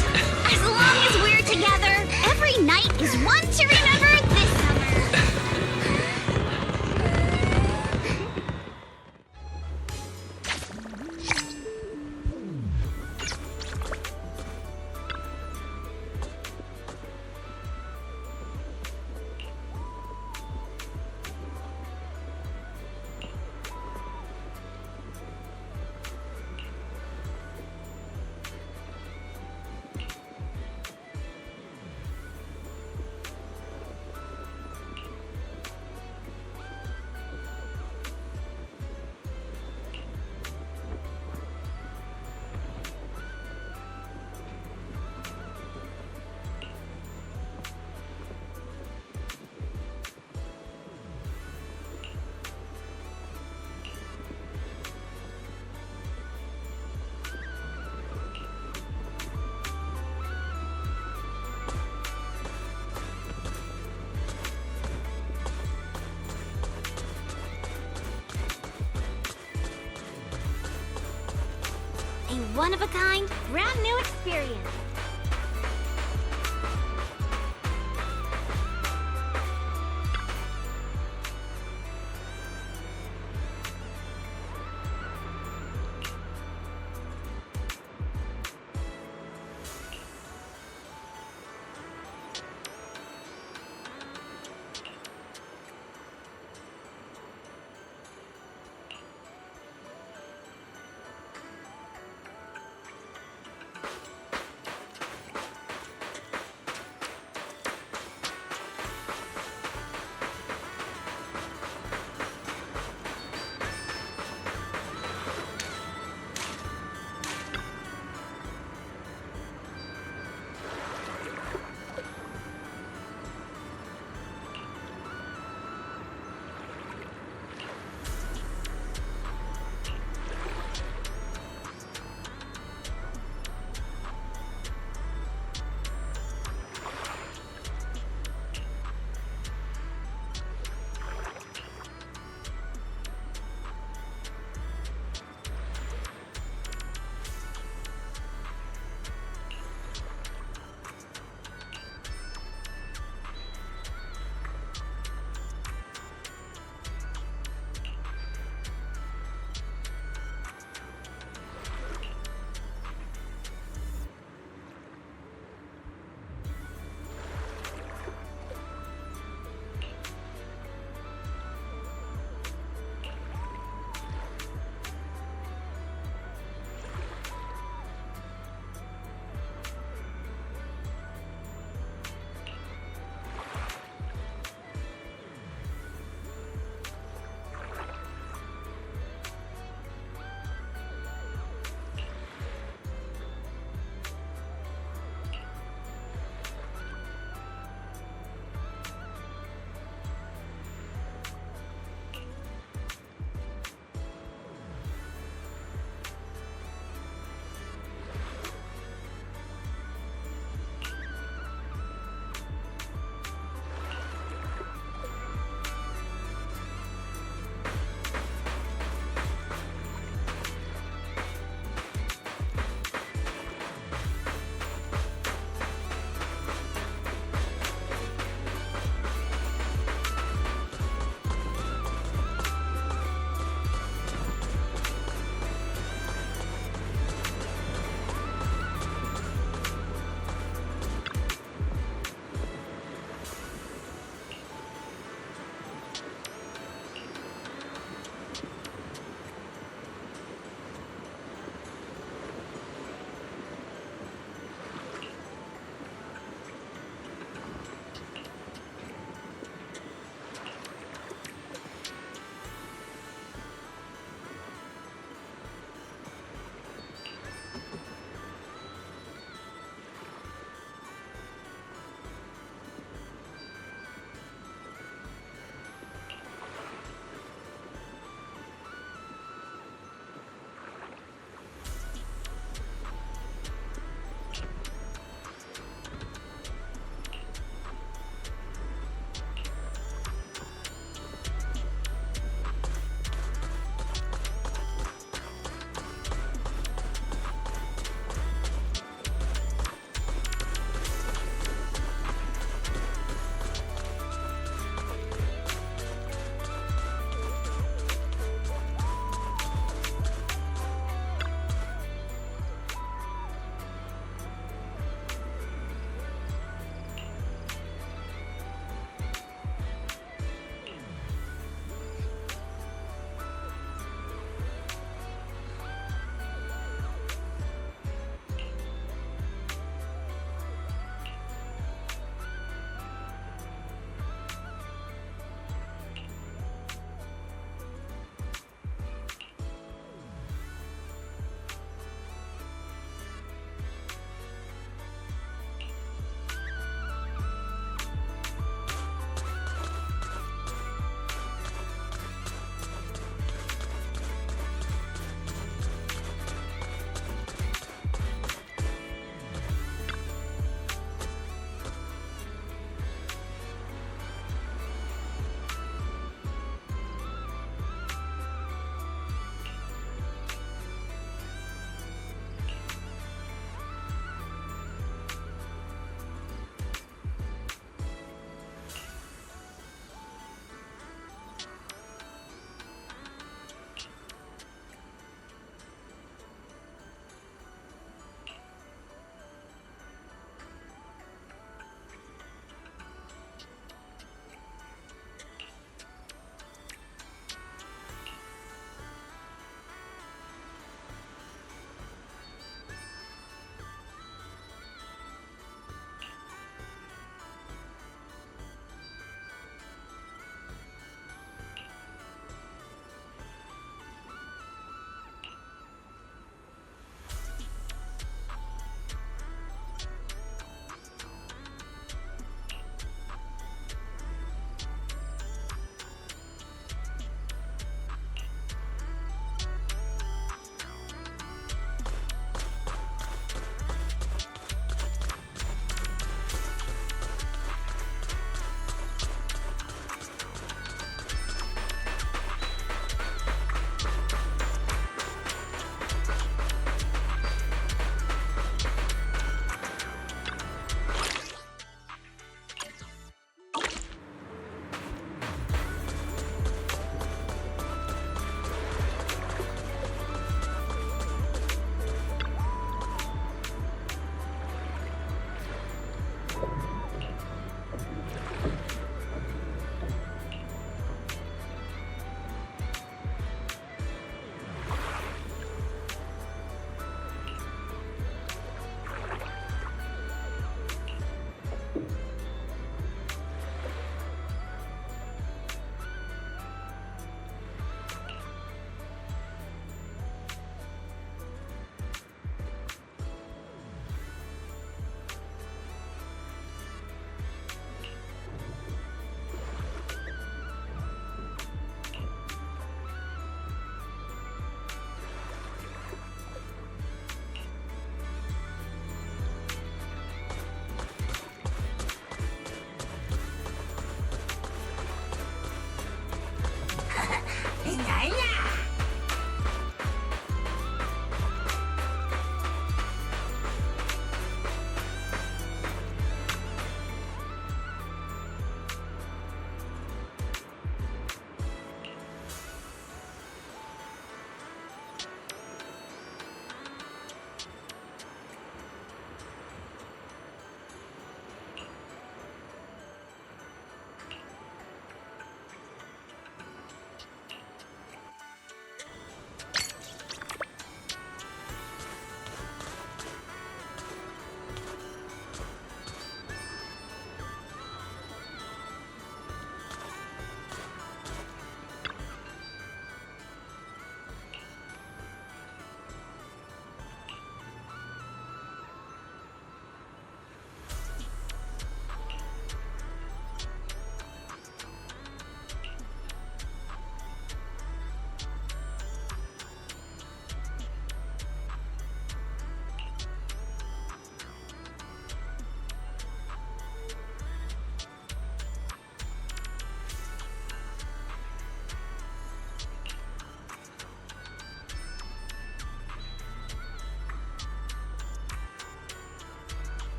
S4: one-of-a-kind, brand new experience.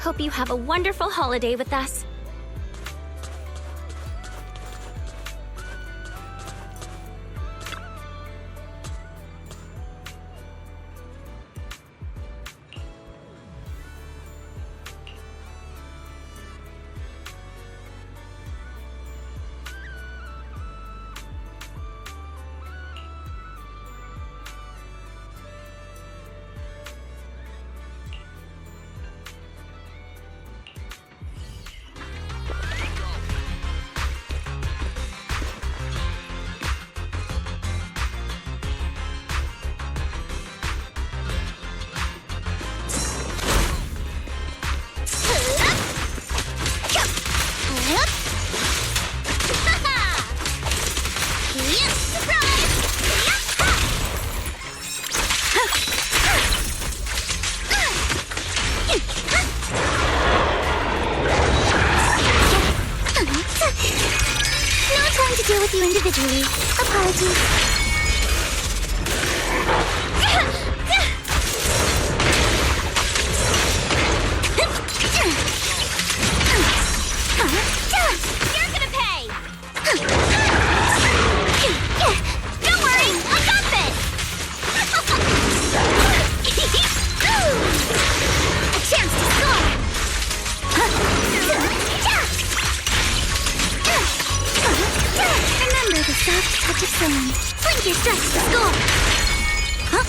S3: Hope you have a wonderful holiday with us.
S1: Individually. Apologies.
S4: You're gonna pay! Don't worry, I got this! A chance to score!
S1: Remember the soft touch of sand. Blink your strikes to score. Huh?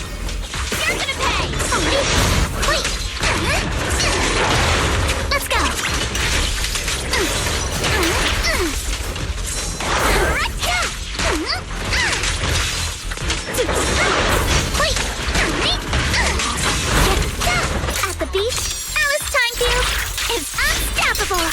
S4: You're gonna pay!
S1: Wait! Let's go! At the beach, Alice Timefield is unstoppable!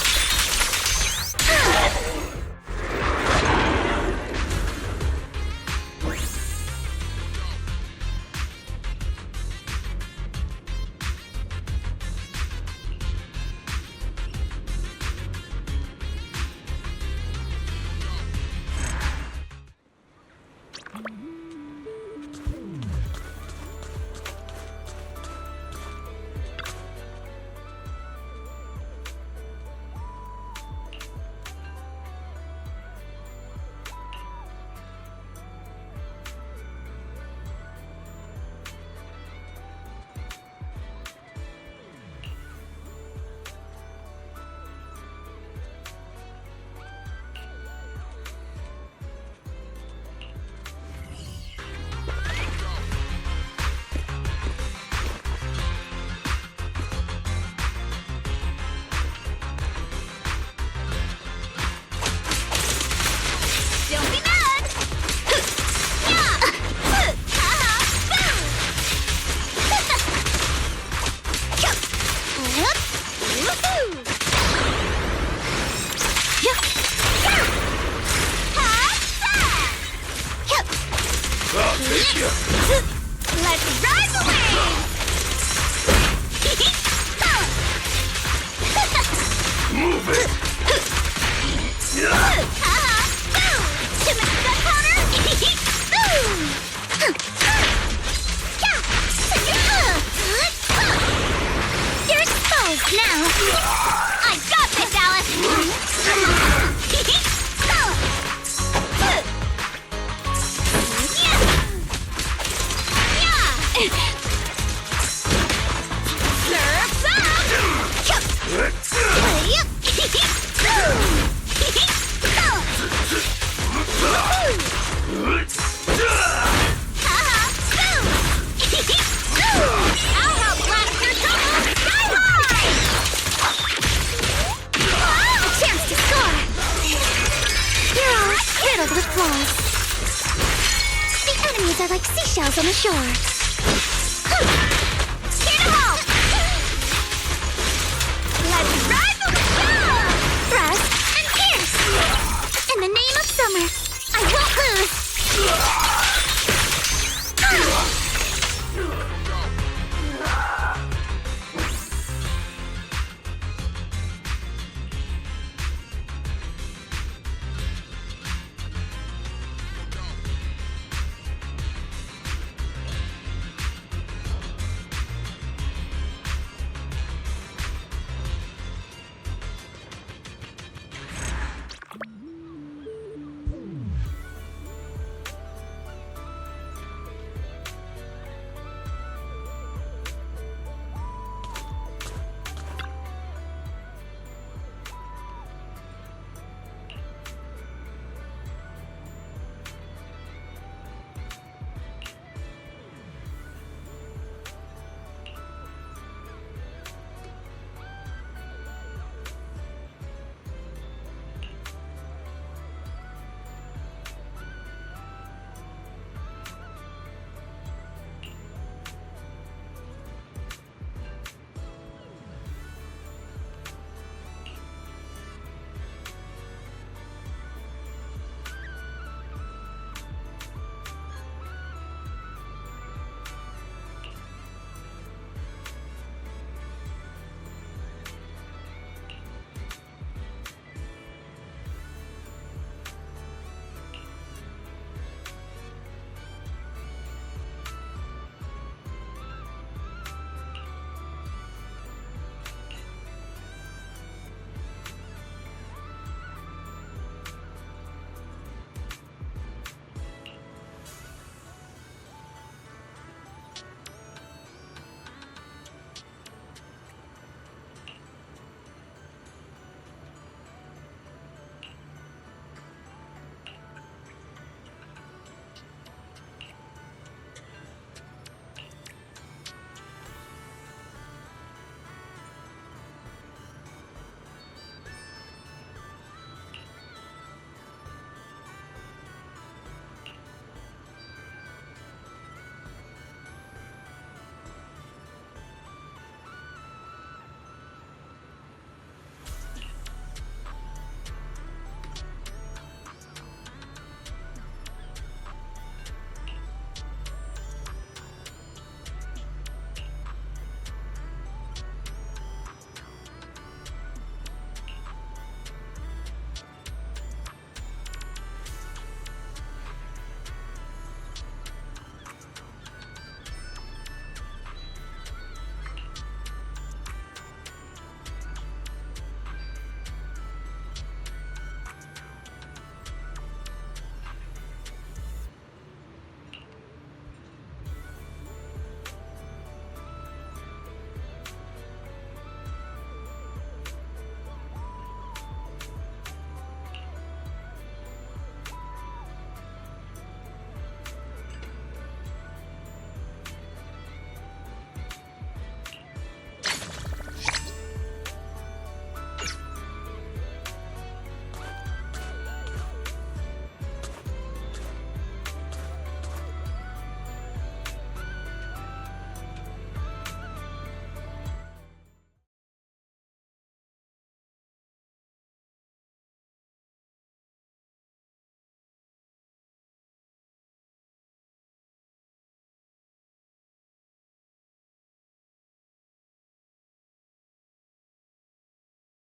S4: Let's ride the wave!
S6: Move it!
S1: You're exposed now!
S4: I got this, Alice! Surf's up! I'll help blast your trouble sky high!
S1: A chance to score! You're all riddled with flaws. The enemies are like seashells on the shore.
S4: Here to help! Let's ride the wave!
S1: Thrust and pierce! In the name of summer, I won't lose!